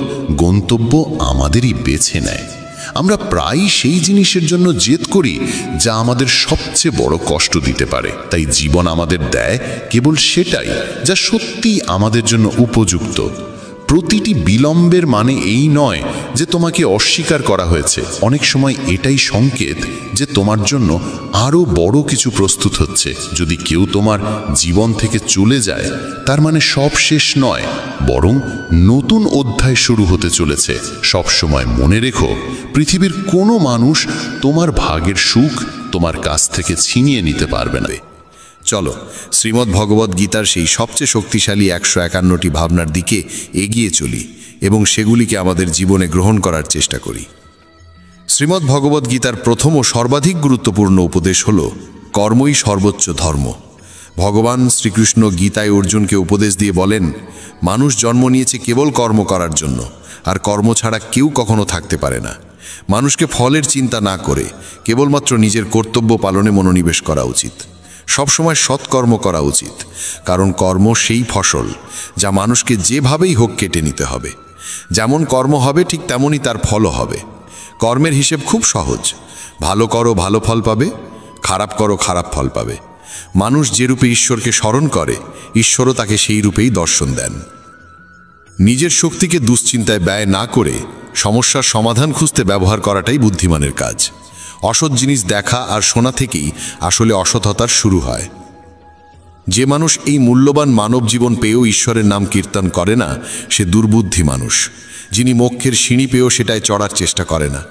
গন্তব্য আমাদেরই বেছে নেয়। আমরা প্রায়ই সেই জিনিসের জন্য জেদ করি যা আমাদের সবচেয়ে বড় কষ্ট দিতে পারে। তাই জীবন আমাদের দেয় কেবল সেটাই যা সত্যিই আমাদের জন্য উপযুক্ত। প্রতিটি বিলম্বের মানে এই নয় যে তোমাকে অস্বীকার করা হয়েছে, অনেক সময় এটাই সংকেত যে তোমার জন্য আরও বড় কিছু প্রস্তুত হচ্ছে। যদি কেউ তোমার জীবন থেকে চলে যায়, তার মানে সব শেষ নয়, বরং নতুন অধ্যায় শুরু হতে চলেছে। সবসময় মনে রেখো, পৃথিবীর কোনো মানুষ তোমার ভাগের সুখ তোমার কাছ থেকে ছিনিয়ে নিতে পারবে না। চলো শ্রীমদ্ ভগবদ্ গীতার সেই সবচেয়ে শক্তিশালী 151টি ভাবনার দিকে এগিয়ে চলি এবং সেগুলিকে আমাদের জীবনে গ্রহণ করার চেষ্টা করি। শ্রীমদ্ ভগবদ্ গীতার প্রথম ও সর্বাধিক গুরুত্বপূর্ণ উপদেশ হল কর্মই সর্বোচ্চ ধর্ম। ভগবান শ্রীকৃষ্ণ গীতায় অর্জুনকে উপদেশ দিয়ে বলেন, মানুষ জন্ম নিয়েছে কেবল কর্ম করার জন্য, আর কর্ম ছাড়া কেউ কখনো থাকতে পারে না। মানুষকে ফলের চিন্তা না করে কেবলমাত্র নিজের কর্তব্য পালনে মনোনিবেশ করা উচিত। সবসময় সৎকর্ম করা উচিত, কারণ কর্ম সেই ফসল যা মানুষকে যেভাবেই হোক কেটে নিতে হবে। যেমন কর্ম হবে ঠিক তেমনই তার ফলও হবে। কর্মের হিসেব খুব সহজ, ভালো করো ভালো ফল পাবে, খারাপ করো খারাপ ফল পাবে। মানুষ যে রূপে ঈশ্বরকে স্মরণ করে, ঈশ্বরও তাকে সেই রূপেই দর্শন দেন। নিজের শক্তিকে দুশ্চিন্তায় ব্যয় না করে সমস্যার সমাধান খুঁজতে ব্যবহার করাটাই বুদ্ধিমানের কাজ। অসৎ জিনিস দেখা আর শোনা থেকেই আসলে অসৎতার শুরু হয়। যে মানুষ এই মূল্যবান মানব জীবন পেয়েও ঈশ্বরের নাম কীর্তন করে না, সে দুর্বুদ্ধি মানুষ, যিনি মোক্ষের সিঁড়ি পেয়েও সেটায় চড়ার চেষ্টা করে না।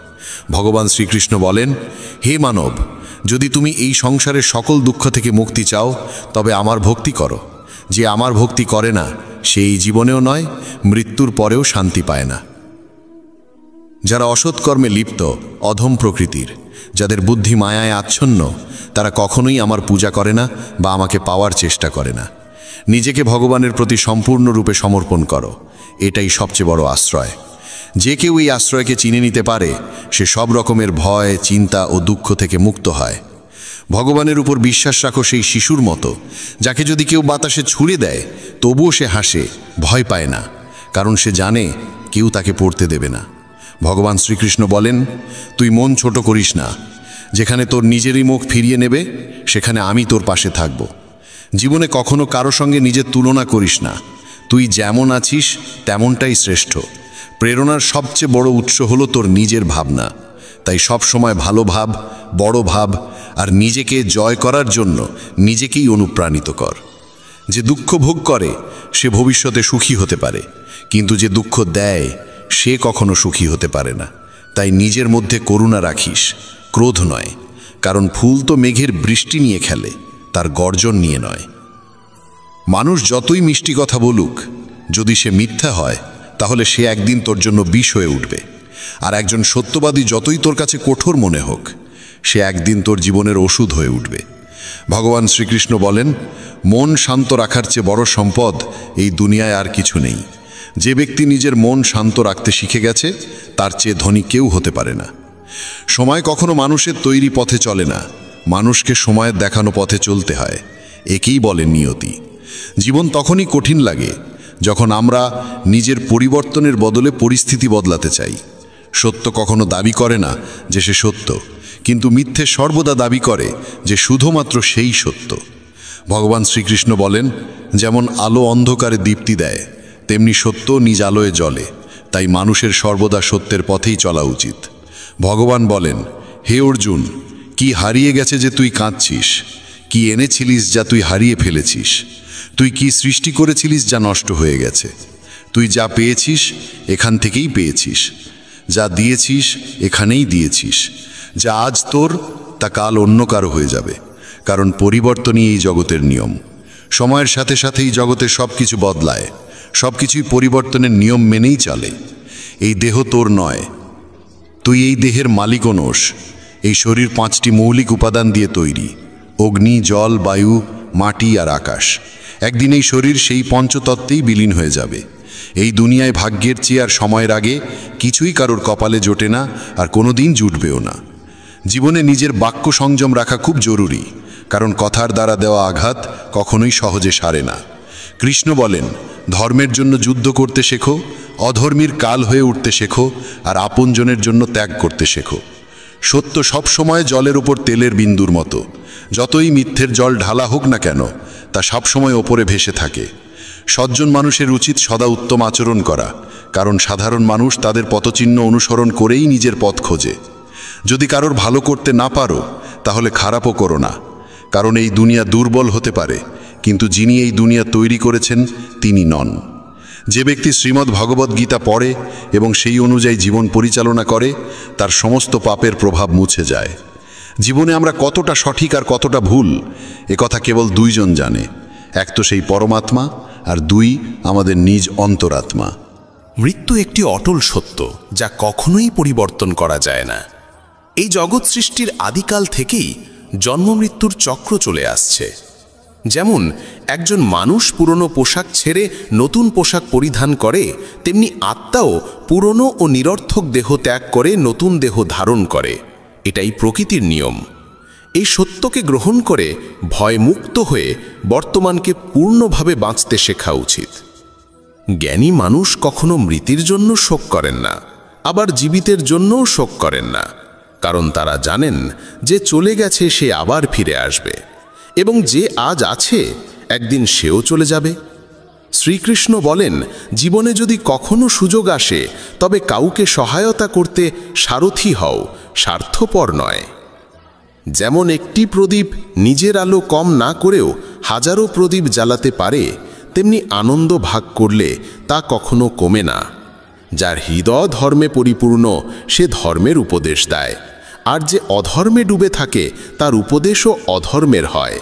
ভগবান শ্রীকৃষ্ণ বলেন, হে মানব, যদি তুমি এই সংসারের সকল দুঃখ থেকে মুক্তি চাও, তবে আমার ভক্তি করো। যে আমার ভক্তি করে না, সে এই জীবনেও নয়, মৃত্যুর পরেও শান্তি পায় না। যারা অসৎ কর্মে লিপ্ত, অধম প্রকৃতির, যাদের বুদ্ধি মায়ায় আচ্ছন্ন, তারা কখনোই আমার পূজা করে না বা আমাকে পাওয়ার চেষ্টা করে না। নিজেকে ভগবানের প্রতি সম্পূর্ণরূপে সমর্পণ করো, এটাই সবচেয়ে বড় আশ্রয়। যে কেউ এই আশ্রয়কে চিনে নিতে পারে, সে সব রকমের ভয়, চিন্তা ও দুঃখ থেকে মুক্ত হয়। ভগবানের উপর বিশ্বাস রাখো সেই শিশুর মতো, যাকে যদি কেউ বাতাসে ছুঁড়ে দেয় তবুও সে হাসে, ভয় পায় না, কারণ সে জানে কেউ তাকে পড়তে দেবে না। ভগবান শ্রীকৃষ্ণ বলেন, তুই মন ছোট করিস না, যেখানে তোর নিজেরই মুখ ফিরিয়ে নেবে সেখানে আমি তোর পাশে থাকব। জীবনে কখনো কারো সঙ্গে নিজের তুলনা করিস না, তুই যেমন আছিস তেমনটাই শ্রেষ্ঠ। প্রেরণার সবচেয়ে বড় উৎস হলো তোর নিজের ভাবনা। তাই সব সময় ভালো ভাব, বড় ভাব, আর নিজেকে জয় করার জন্য নিজেকেই অনুপ্রাণিত কর। যে দুঃখ ভোগ করে সে ভবিষ্যতে সুখী হতে পারে, কিন্তু যে দুঃখ দেয় সে কখনো সুখী হতে পারে না। তাই নিজের মধ্যে করুণা রাখিস, ক্রোধ নয়, কারণ ফুল তো মেঘের বৃষ্টি নিয়ে খেলে, তার গর্জন নিয়ে নয়। মানুষ যতই মিষ্টি কথা বলুক, যদি সে মিথ্যা হয় তাহলে সে একদিন তোর জন্য বিষ হয়ে উঠবে। আর একজন সত্যবাদী যতই তোর কাছে কঠোর মনে হোক, সে একদিন তোর জীবনের ওষুধ হয়ে উঠবে। ভগবান শ্রীকৃষ্ণ বলেন, মন শান্ত রাখার চেয়ে বড় সম্পদ এই দুনিয়ায় আর কিছু নেই। যে ব্যক্তি নিজের মন শান্ত রাখতে শিখে গেছে তার চেয়ে ধনী কেউ হতে পারে না। সময় কখনো মানুষের তৈরি পথে চলে না, মানুষকে সময়ের দেখানো পথে চলতে হয়। একেই বলে নিয়তি। জীবন তখনই কঠিন লাগে যখন আমরা নিজের পরিবর্তনের বদলে পরিস্থিতি বদলাতে চাই। সত্য কখনো দাবি করে না যে সে সত্য, কিন্তু মিথ্যে সর্বদা দাবি করে যে শুধুমাত্র সেই সত্য। ভগবান শ্রীকৃষ্ণ বলেন, যেমন আলো অন্ধকারে দীপ্তি দেয়, তেমনি সত্য নিজ আলোয় জ্বলে। তাই মানুষের সর্বদা সত্যের পথেই চলা উচিত। ভগবান বলেন, হে অর্জুন, কি হারিয়ে গেছে যে তুই কাঁদছিস? কি এনেছিলিস যা তুই হারিয়ে ফেলেছিস? তুই কি সৃষ্টি করেছিলিস যা নষ্ট হয়ে গেছে? তুই যা পেয়েছিস এখান থেকেই পেয়েছিস, যা দিয়েছিস এখানেই দিয়েছিস। যা আজ তোর তা কাল অন্য কারো হয়ে যাবে, কারণ পরিবর্তনই এই জগতের নিয়ম। সময়ের সাথে সাথেই জগতে সব কিছু বদলায়, সব কিছুই পরিবর্তনের নিয়ম মেনেই চলে। এই দেহ তোর নয়, তুই এই দেহের মালিকও নোস। এই শরীর 5টি মৌলিক উপাদান দিয়ে তৈরি: অগ্নি, জল, বায়ু, মাটি আর আকাশ। একদিন এই শরীর সেই পঞ্চতত্ত্বেই বিলীন হয়ে যাবে। এই দুনিয়ায় ভাগ্যের চেয়ে আর সময়ের আগে কিছুই কারোর কপালে জোটে না, আর কোনোদিন জুটবেও না। জীবনে নিজের বাক্য সংযম রাখা খুব জরুরি, কারণ কথার দ্বারা দেওয়া আঘাত কখনোই সহজে সারে না। কৃষ্ণ বলেন, ধর্মের জন্য যুদ্ধ করতে শেখো, অধর্মীর কাল হয়ে উঠতে শেখো, আর আপনজনের জন্য ত্যাগ করতে শেখো। সত্য সবসময় জলের উপর তেলের বিন্দুর মতো। যতই মিথ্যের জল ঢালা হোক না কেন, তা সবসময় ওপরে ভেসে থাকে। সজ্জন মানুষের উচিত সদা উত্তম আচরণ করা, কারণ সাধারণ মানুষ তাদের পথচিহ্ন অনুসরণ করেই নিজের পথ খোঁজে। যদি কারোর ভালো করতে না পারো তাহলে খারাপও করো না, কারণ এই দুনিয়া দুর্বল হতে পারে, কিন্তু যিনি এই দুনিয়া তৈরি করেছেন তিনি নন। যে ব্যক্তি শ্রীমদ্ ভগবদ্ গীতা পড়ে এবং সেই অনুযায়ী জীবন পরিচালনা করে, তার সমস্ত পাপের প্রভাব মুছে যায়। জীবনে আমরা কতটা সঠিক আর কতটা ভুল, একথা কেবল দুইজন জানে। এক তো সেই পরমাত্মা, আর দুই আমাদের নিজ অন্তরাত্মা। মৃত্যু একটি অটল সত্য, যা কখনোই পরিবর্তন করা যায় না। এই জগৎ সৃষ্টির আদিকাল থেকেই জন্ম মৃত্যুর চক্র চলে আসছে। যেমন একজন মানুষ পুরনো পোশাক ছেড়ে নতুন পোশাক পরিধান করে, তেমনি আত্মাও পুরনো ও নিরর্থক দেহ ত্যাগ করে নতুন দেহ ধারণ করে। এটাই প্রকৃতির নিয়ম। এই সত্যকে গ্রহণ করে ভয়মুক্ত হয়ে বর্তমানকে পূর্ণভাবে বাঁচতে শেখা উচিত। জ্ঞানী মানুষ কখনো মৃতের জন্য শোক করেন না, আবার জীবিতের জন্যও শোক করেন না, কারণ তারা জানেন যে চলে গেছে সে আবার ফিরে আসবে, এবং যে আজ আছে একদিন সেও চলে যাবে। শ্রীকৃষ্ণ বলেন, জীবনে যদি কখনো সুযোগ আসে তবে কাউকে সহায়তা করতে সারথি হও, স্বার্থপর নয়। যেমন একটি প্রদীপ নিজের আলো কম না করেও হাজারো প্রদীপ জ্বালাতে পারে, তেমনি আনন্দ ভাগ করলে তা কখনো কমে না। যার হৃদয় ধর্মে পরিপূর্ণ সে ধর্মের উপদেশ দেয়, আর যে অধর্মে ডুবে থাকে তার উপদেশও অধর্মের হয়।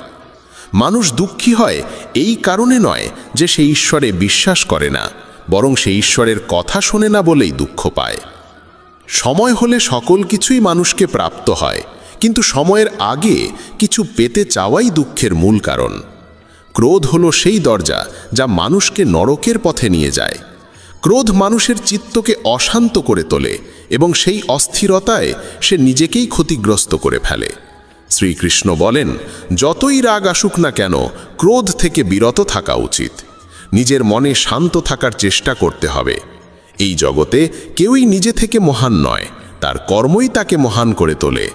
মানুষ দুঃখী হয় এই কারণে নয় যে সে ঈশ্বরে বিশ্বাস করে না, বরং সে ঈশ্বরের কথা শোনে না বলেই দুঃখ পায়। সময় হলে সকল কিছুই মানুষকে প্রাপ্ত হয়, কিন্তু সময়ের আগে কিছু পেতে চাওয়াই দুঃখের মূল কারণ। ক্রোধ হলো সেই দরজা যা মানুষকে নরকের পথে নিয়ে যায়। ক্রোধ মানুষের চিত্তকে অশান্ত করে তোলে এবং সেই অস্থিরতায় সে নিজেকেই ক্ষতিগ্রস্ত করে ফেলে। শ্রীকৃষ্ণ বলেন, যতই রাগ আসুক না কেন ক্রোধ থেকে বিরত থাকা উচিত। নিজের মনে শান্ত থাকার চেষ্টা করতে হবে। এই জগতে কেউই নিজে থেকে মহান নয়, তার কর্মই তাকে মহান করে তোলে।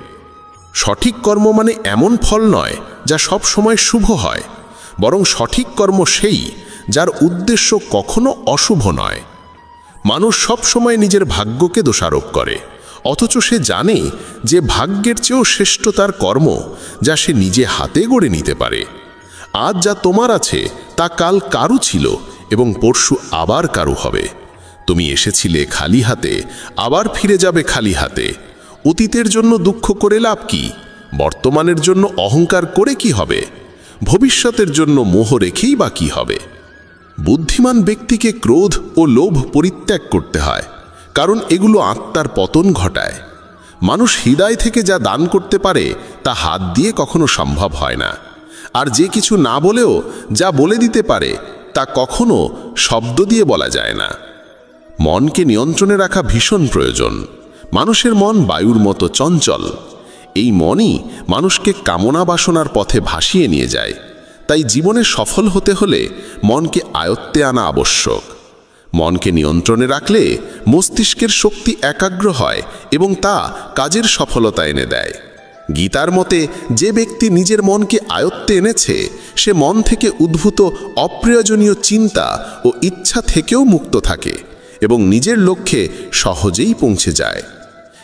সঠিক কর্ম মানে এমন ফল নয় যা সব সময় শুভ হয়, বরং সঠিক কর্ম সেই যার উদ্দেশ্য কখনো অশুভ নয়। মানুষ সব সময় নিজের ভাগ্যকে দোষারোপ করে, অথচ সে জানে যে ভাগ্যের চেয়েও শ্রেষ্ঠ তার কর্ম, যা সে নিজে হাতে গড়ে নিতে পারে। আজ যা তোমার আছে তা কাল কারু ছিল এবং পরশু আবার কারু হবে। তুমি এসেছিলে খালি হাতে, আবার ফিরে যাবে খালি হাতে। অতীতের জন্য দুঃখ করে লাভ কি? বর্তমানের জন্য অহংকার করে কি হবে? ভবিষ্যতের জন্য মোহ রেখেই বা কি হবে? বুদ্ধিমান ব্যক্তিকে ক্রোধ ও লোভ পরিত্যাগ করতে হয়, কারণ এগুলো আত্মার পতন ঘটায়। মানুষ হৃদয় থেকে যা দান করতে পারে তা হাত দিয়ে কখনো সম্ভব হয় না, আর যে কিছু না বলেও যা বলে দিতে পারে তা কখনো শব্দ দিয়ে বলা যায় না। মনকে নিয়ন্ত্রণে রাখা ভীষণ প্রয়োজন। মানুষের মন বায়ুর মতো চঞ্চল। এই মনই মানুষকে কামনা বাসনার পথে ভাসিয়ে নিয়ে যায়। তাই জীবনে সফল হতে হলে মনকে আয়ত্তে আনা আবশ্যক। মনকে নিয়ন্ত্রণে রাখলে মস্তিষ্কের শক্তি একাগ্র হয় এবং তা কাজের সফলতা এনে দেয়। গীতার মতে যে ব্যক্তি নিজের মনকে আয়ত্তে এনেছে সে মন থেকে উদ্ভূত অপ্রয়োজনীয় চিন্তা ও ইচ্ছা থেকেও মুক্ত থাকে এবং নিজের লক্ষ্যে সহজেই পৌঁছে যায়।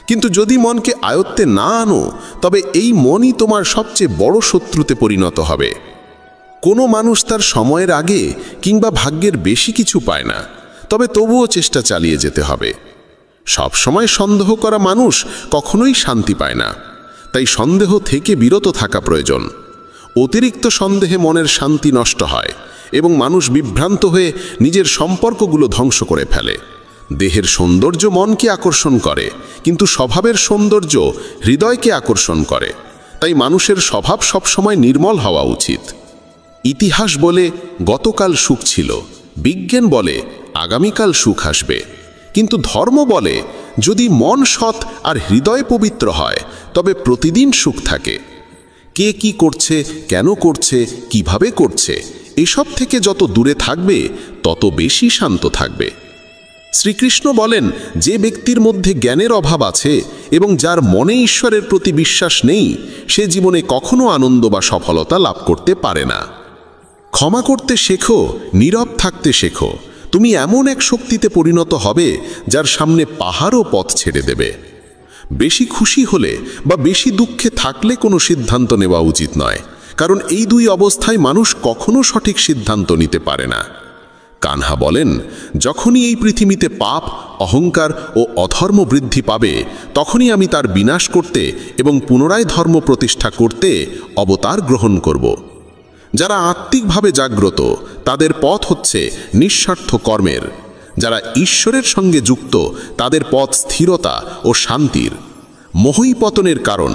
কিন্তু যদি মনকে আয়ত্তে না আনো, তবে এই মনই তোমার সবচেয়ে বড় শত্রুতে পরিণত হবে। কোনো মানুষ তার সময়ের আগে কিংবা ভাগ্যের বেশি কিছু পায় না, তবে তবুও চেষ্টা চালিয়ে যেতে হবে। সব সময় সন্দেহ করা মানুষ কখনোই শান্তি পায় না। তাই সন্দেহ থেকে বিরত থাকা প্রয়োজন। অতিরিক্ত সন্দেহে মনের শান্তি নষ্ট হয় এবং মানুষ বিভ্রান্ত হয়ে নিজের সম্পর্কগুলো ধ্বংস করে ফেলে। দেহের সৌন্দর্য মনকে আকর্ষণ করে, কিন্তু স্বভাবের সৌন্দর্য হৃদয়কে আকর্ষণ করে। তাই মানুষের স্বভাব সবসময় নির্মল হওয়া উচিত। ইতিহাস বলে গতকাল সুখ ছিল, বিজ্ঞান বলে আগামীকাল সুখ আসবে, কিন্তু ধর্ম বলে যদি মন সৎ আর হৃদয় পবিত্র হয় তবে প্রতিদিন সুখ থাকে। কে কি করছে, কেন করছে, কিভাবে করছে, এসব থেকে যত দূরে থাকবে তত বেশি শান্ত থাকবে। শ্রীকৃষ্ণ বলেন, যে ব্যক্তির মধ্যে জ্ঞানের অভাব আছে এবং যার মনে ঈশ্বরের প্রতি বিশ্বাস নেই, সে জীবনে কখনো আনন্দ বা সফলতা লাভ করতে পারে না। ক্ষমা করতে শেখো, নীরব থাকতে শেখো। তুমি এমন এক শক্তিতে পরিণত হবে যার সামনে পাহাড়ও পথ ছেড়ে দেবে। বেশি খুশি হলে বা বেশি দুঃখে থাকলে কোনো সিদ্ধান্ত নেওয়া উচিত নয়, কারণ এই দুই অবস্থায় মানুষ কখনো সঠিক সিদ্ধান্ত নিতে পারে না। কানহা বলেন, যখনই এই পৃথিবীতে পাপ, অহংকার ও অধর্ম বৃদ্ধি পাবে, তখনই আমি তার বিনাশ করতে এবং পুনরায় ধর্ম প্রতিষ্ঠা করতে অবতার গ্রহণ করব। যারা আত্মিকভাবে জাগ্রত তাদের পথ হচ্ছে নিঃস্বার্থ কর্মের। যারা ঈশ্বরের সঙ্গে যুক্ত তাদের পথ স্থিরতা ও শান্তির। মোহই পতনের কারণ।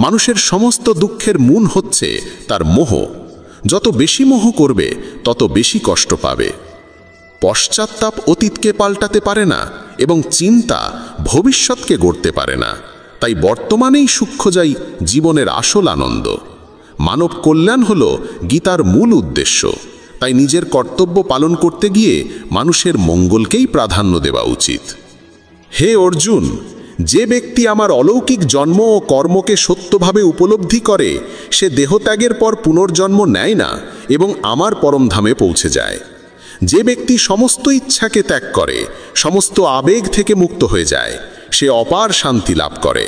মানুষের সমস্ত দুঃখের মূল হচ্ছে তার মোহ। যত বেশি মোহ করবে তত বেশি কষ্ট পাবে। পশ্চাত্তাপ অতীতকে পাল্টাতে পারে না এবং চিন্তা ভবিষ্যৎকে গড়তে পারে না। তাই বর্তমানেই সুখ খোঁজাই জীবনের আসল আনন্দ। মানব কল্যাণ হল গীতার মূল উদ্দেশ্য। তাই নিজের কর্তব্য পালন করতে গিয়ে মানুষের মঙ্গলকেই প্রাধান্য দেওয়া উচিত। হে অর্জুন, যে ব্যক্তি আমার অলৌকিক জন্ম ও কর্মকে সত্যভাবে উপলব্ধি করে সে দেহত্যাগের পর পুনর্জন্ম নেয় না এবং আমার পরমধামে পৌঁছে যায়। যে ব্যক্তি সমস্ত ইচ্ছাকে ত্যাগ করে, সমস্ত আবেগ থেকে মুক্ত হয়ে যায়, সে অপার শান্তি লাভ করে।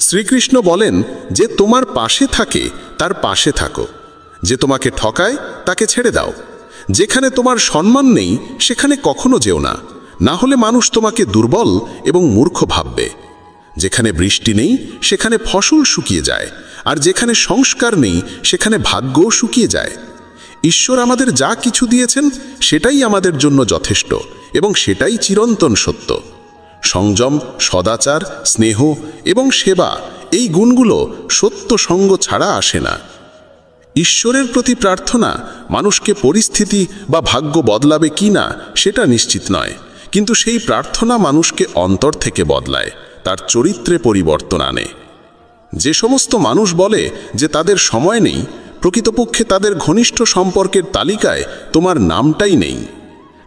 শ্রীকৃষ্ণ বলেন, যে তোমার পাশে থাকে তার পাশে থাকো, যে তোমাকে ঠকায় তাকে ছেড়ে দাও। যেখানে তোমার সম্মান নেই সেখানে কখনো যেও না, না হলে মানুষ তোমাকে দুর্বল এবং মূর্খ ভাববে। যেখানে বৃষ্টি নেই সেখানে ফসল শুকিয়ে যায়, আর যেখানে সংস্কার নেই সেখানে ভাগ্যও শুকিয়ে যায়। ঈশ্বর আমাদের যা কিছু দিয়েছেন সেটাই আমাদের জন্য যথেষ্ট এবং সেটাই চিরন্তন সত্য। সংযম, সদাচার, স্নেহ এবং সেবা, এই গুণগুলো সত্য সঙ্গ ছাড়া আসে না। ঈশ্বরের প্রতি প্রার্থনা মানুষকে পরিস্থিতি বা ভাগ্য বদলাবে কি না সেটা নিশ্চিত নয়, কিন্তু সেই প্রার্থনা মানুষকে অন্তর থেকে বদলায়, তার চরিত্রে পরিবর্তন আনে। যে সমস্ত মানুষ বলে যে তাদের সময় নেই, প্রকৃতপক্ষে তাদের ঘনিষ্ঠ সম্পর্কের তালিকায় তোমার নামটাই নেই।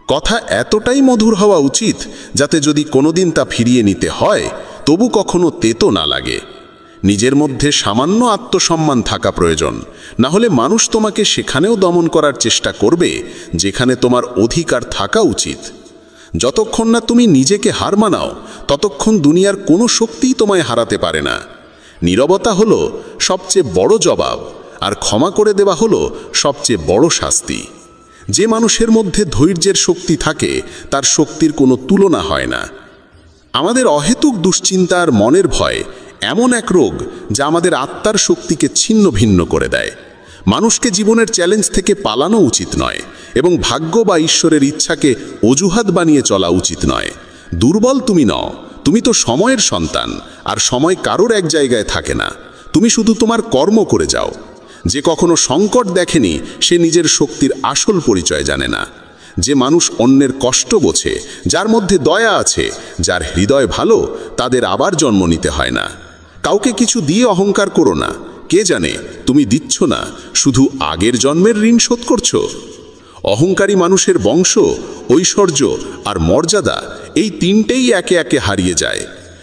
কথা এতটাই মধুর হওয়া উচিত যাতে যদি কোনোদিন তা ফিরিয়ে নিতে হয় তবু কখনো তেতো না লাগে। নিজের মধ্যে সামান্য আত্মসম্মান থাকা প্রয়োজন, না হলে মানুষ তোমাকে সেখানেও দমন করার চেষ্টা করবে যেখানে তোমার অধিকার থাকা উচিত। যতক্ষণ না তুমি নিজেকে হার মানাও ততক্ষণ দুনিয়ার কোনো শক্তিই তোমায় হারাতে পারে না। নীরবতা হলো সবচেয়ে বড় জবাব, আর ক্ষমা করে দেওয়া হলো সবচেয়ে বড় শাস্তি। যে মানুষের মধ্যে ধৈর্যের শক্তি থাকে তার শক্তির কোনো তুলনা হয় না। আমাদের অহেতুক দুশ্চিন্তা আর মনের ভয় এমন এক রোগ যা আমাদের আত্মার শক্তিকে ছিন্ন ভিন্ন করে দেয়। মানুষকে জীবনের চ্যালেঞ্জ থেকে পালানো উচিত নয় এবং ভাগ্য বা ঈশ্বরের ইচ্ছাকে অজুহাত বানিয়ে চলা উচিত নয়। দুর্বল তুমি নও, তুমি তো সময়ের সন্তান, আর সময় কারোর এক জায়গায় থাকে না। তুমি শুধু তোমার কর্ম করে যাও। যে কখনো সংকট দেখেনি সে নিজের শক্তির আসল পরিচয় জানে না। যে মানুষ অন্যের কষ্ট বোঝে, যার মধ্যে দয়া আছে, যার হৃদয় ভালো, তাদের আবার জন্ম নিতে হয় না। কাউকে কিছু দিয়ে অহংকার করো না। কে জানে তুমি দিচ্ছ না, শুধু আগের জন্মের ঋণ শোধ করছো। অহংকারী মানুষের বংশ, ঐশ্বর্য আর মর্যাদা এই তিনটেই একে একে হারিয়ে যায়।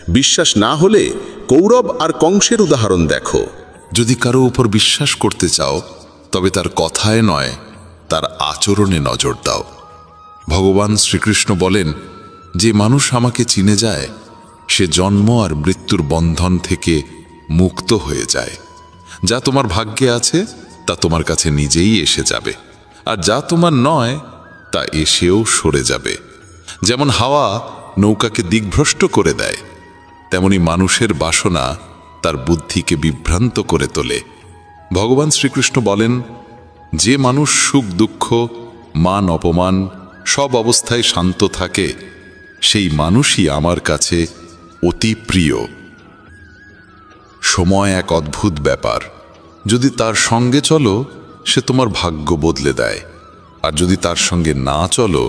বিশ্বাস না হলে কৌরব আর কংসের উদাহরণ দেখো। যদি কারো উপর বিশ্বাস করতে চাও তবে তার কথায় নয়, তার আচরণে নজর দাও। ভগবান শ্রীকৃষ্ণ বলেন, যে মানুষ আমাকে চিনে যায় সে জন্ম আর মৃত্যুর বন্ধন থেকে মুক্ত হয়ে যায়। যা তোমার ভাগ্যে আছে তা তোমার কাছে নিজেই এসে যাবে, আর যা তোমার নয় তা এসেও সরে যাবে। যেমন হাওয়া নৌকাকে দিকভ্রষ্ট করে দেয়, তেমনি মানুষের বাসনা তার বুদ্ধিকে বিভ্রান্ত করে তোলে। ভগবান শ্রীকৃষ্ণ বলেন, যে মানুষ সুখ দুঃখ মান অপমান সব অবস্থায় শান্ত থাকে সেই মানুষই আমার কাছে অতি প্রিয়। সময় এক অদ্ভুত ব্যাপার। যদি তার সঙ্গে চলো সে তোমার ভাগ্য বদলে দেয়, আর যদি তার সঙ্গে না চলো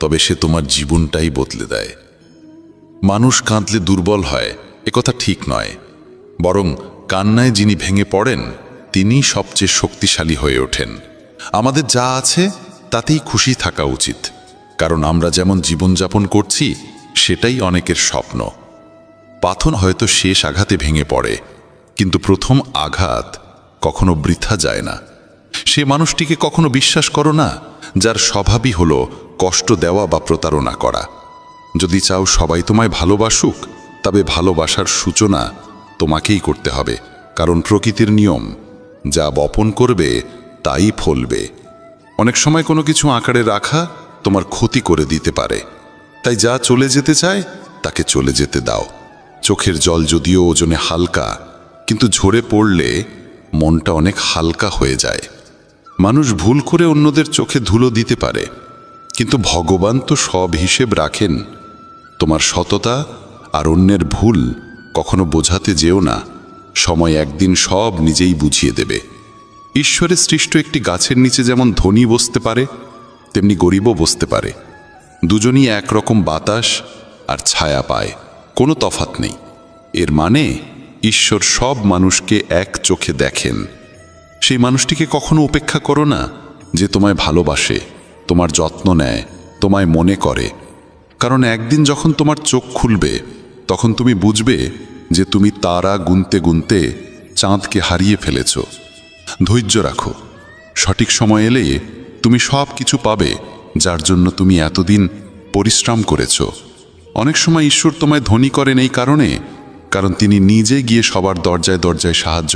তবে সে তোমার জীবনটাই বদলে দেয়। মানুষ কাঁদলে দুর্বল হয় একথা ঠিক নয়, বরং কান্নায় যিনি ভেঙে পড়েন তিনি সবচেয়ে শক্তিশালী হয়ে ওঠেন। আমাদের যা আছে তাতেই খুশি থাকা উচিত, কারণ আমরা যেমন জীবনযাপন করছি সেটাই অনেকের স্বপ্ন। পাথর হয়তো শেষ আঘাতে ভেঙে পড়ে, কিন্তু প্রথম আঘাত কখনো বৃথা যায় না। সে মানুষটিকে কখনো বিশ্বাস করো না যার স্বভাবই হলো কষ্ট দেওয়া বা প্রতারণা করা। যদি চাও সবাই তোমায় ভালোবাসুক, তবে ভালোবাসার সূচনা তোমাকেই করতে হবে, কারণ প্রকৃতির নিয়ম যা বপন করবে তাই ফলবে। অনেক সময় কোনো কিছু আঁকড়ে রাখা তোমার ক্ষতি করে দিতে পারে, তাই যা চলে যেতে চায় তাকে চলে যেতে দাও। চোখের জল যদিও ওজনে হালকা, কিন্তু ঝরে পড়লে মনটা অনেক হালকা হয়ে যায়। মানুষ ভুল করে অন্যদের চোখে ধুলো দিতে পারে, কিন্তু ভগবান তো সব হিসেব রাখেন। তোমার সততা আর অন্যের ভুল কখনো বোঝাতে যেও না, সময় একদিন সব নিজেই বুঝিয়ে দেবে। ঈশ্বরের সৃষ্ট একটি গাছের নিচে যেমন ধনী বসতে পারে তেমনি গরিবও বসতে পারে। দুজনই একরকম বাতাস আর ছায়া পায়, কোনো তফাৎ নেই। এর মানে ঈশ্বর সব মানুষকে এক চোখে দেখেন। সেই মানুষটিকে কখনো উপেক্ষা করো না যে তোমায় ভালোবাসে, তোমার যত্ন নেয়, তোমায় মনে করে, কারণ একদিন যখন তোমার চোখ খুলবে তখন তুমি বুঝবে যে তুমি তারা গুনতে গুনতে চাঁদকে হারিয়ে ফেলেছ। ধৈর্য রাখো, সঠিক সময় এলে তুমি সব কিছু পাবে যার জন্য তুমি এতদিন পরিশ্রম করেছ। অনেক সময় ঈশ্বর তোমায় ধনী করেন এই কারণে, কারণ তিনি নিজে গিয়ে সবার দরজায় দরজায় সাহায্য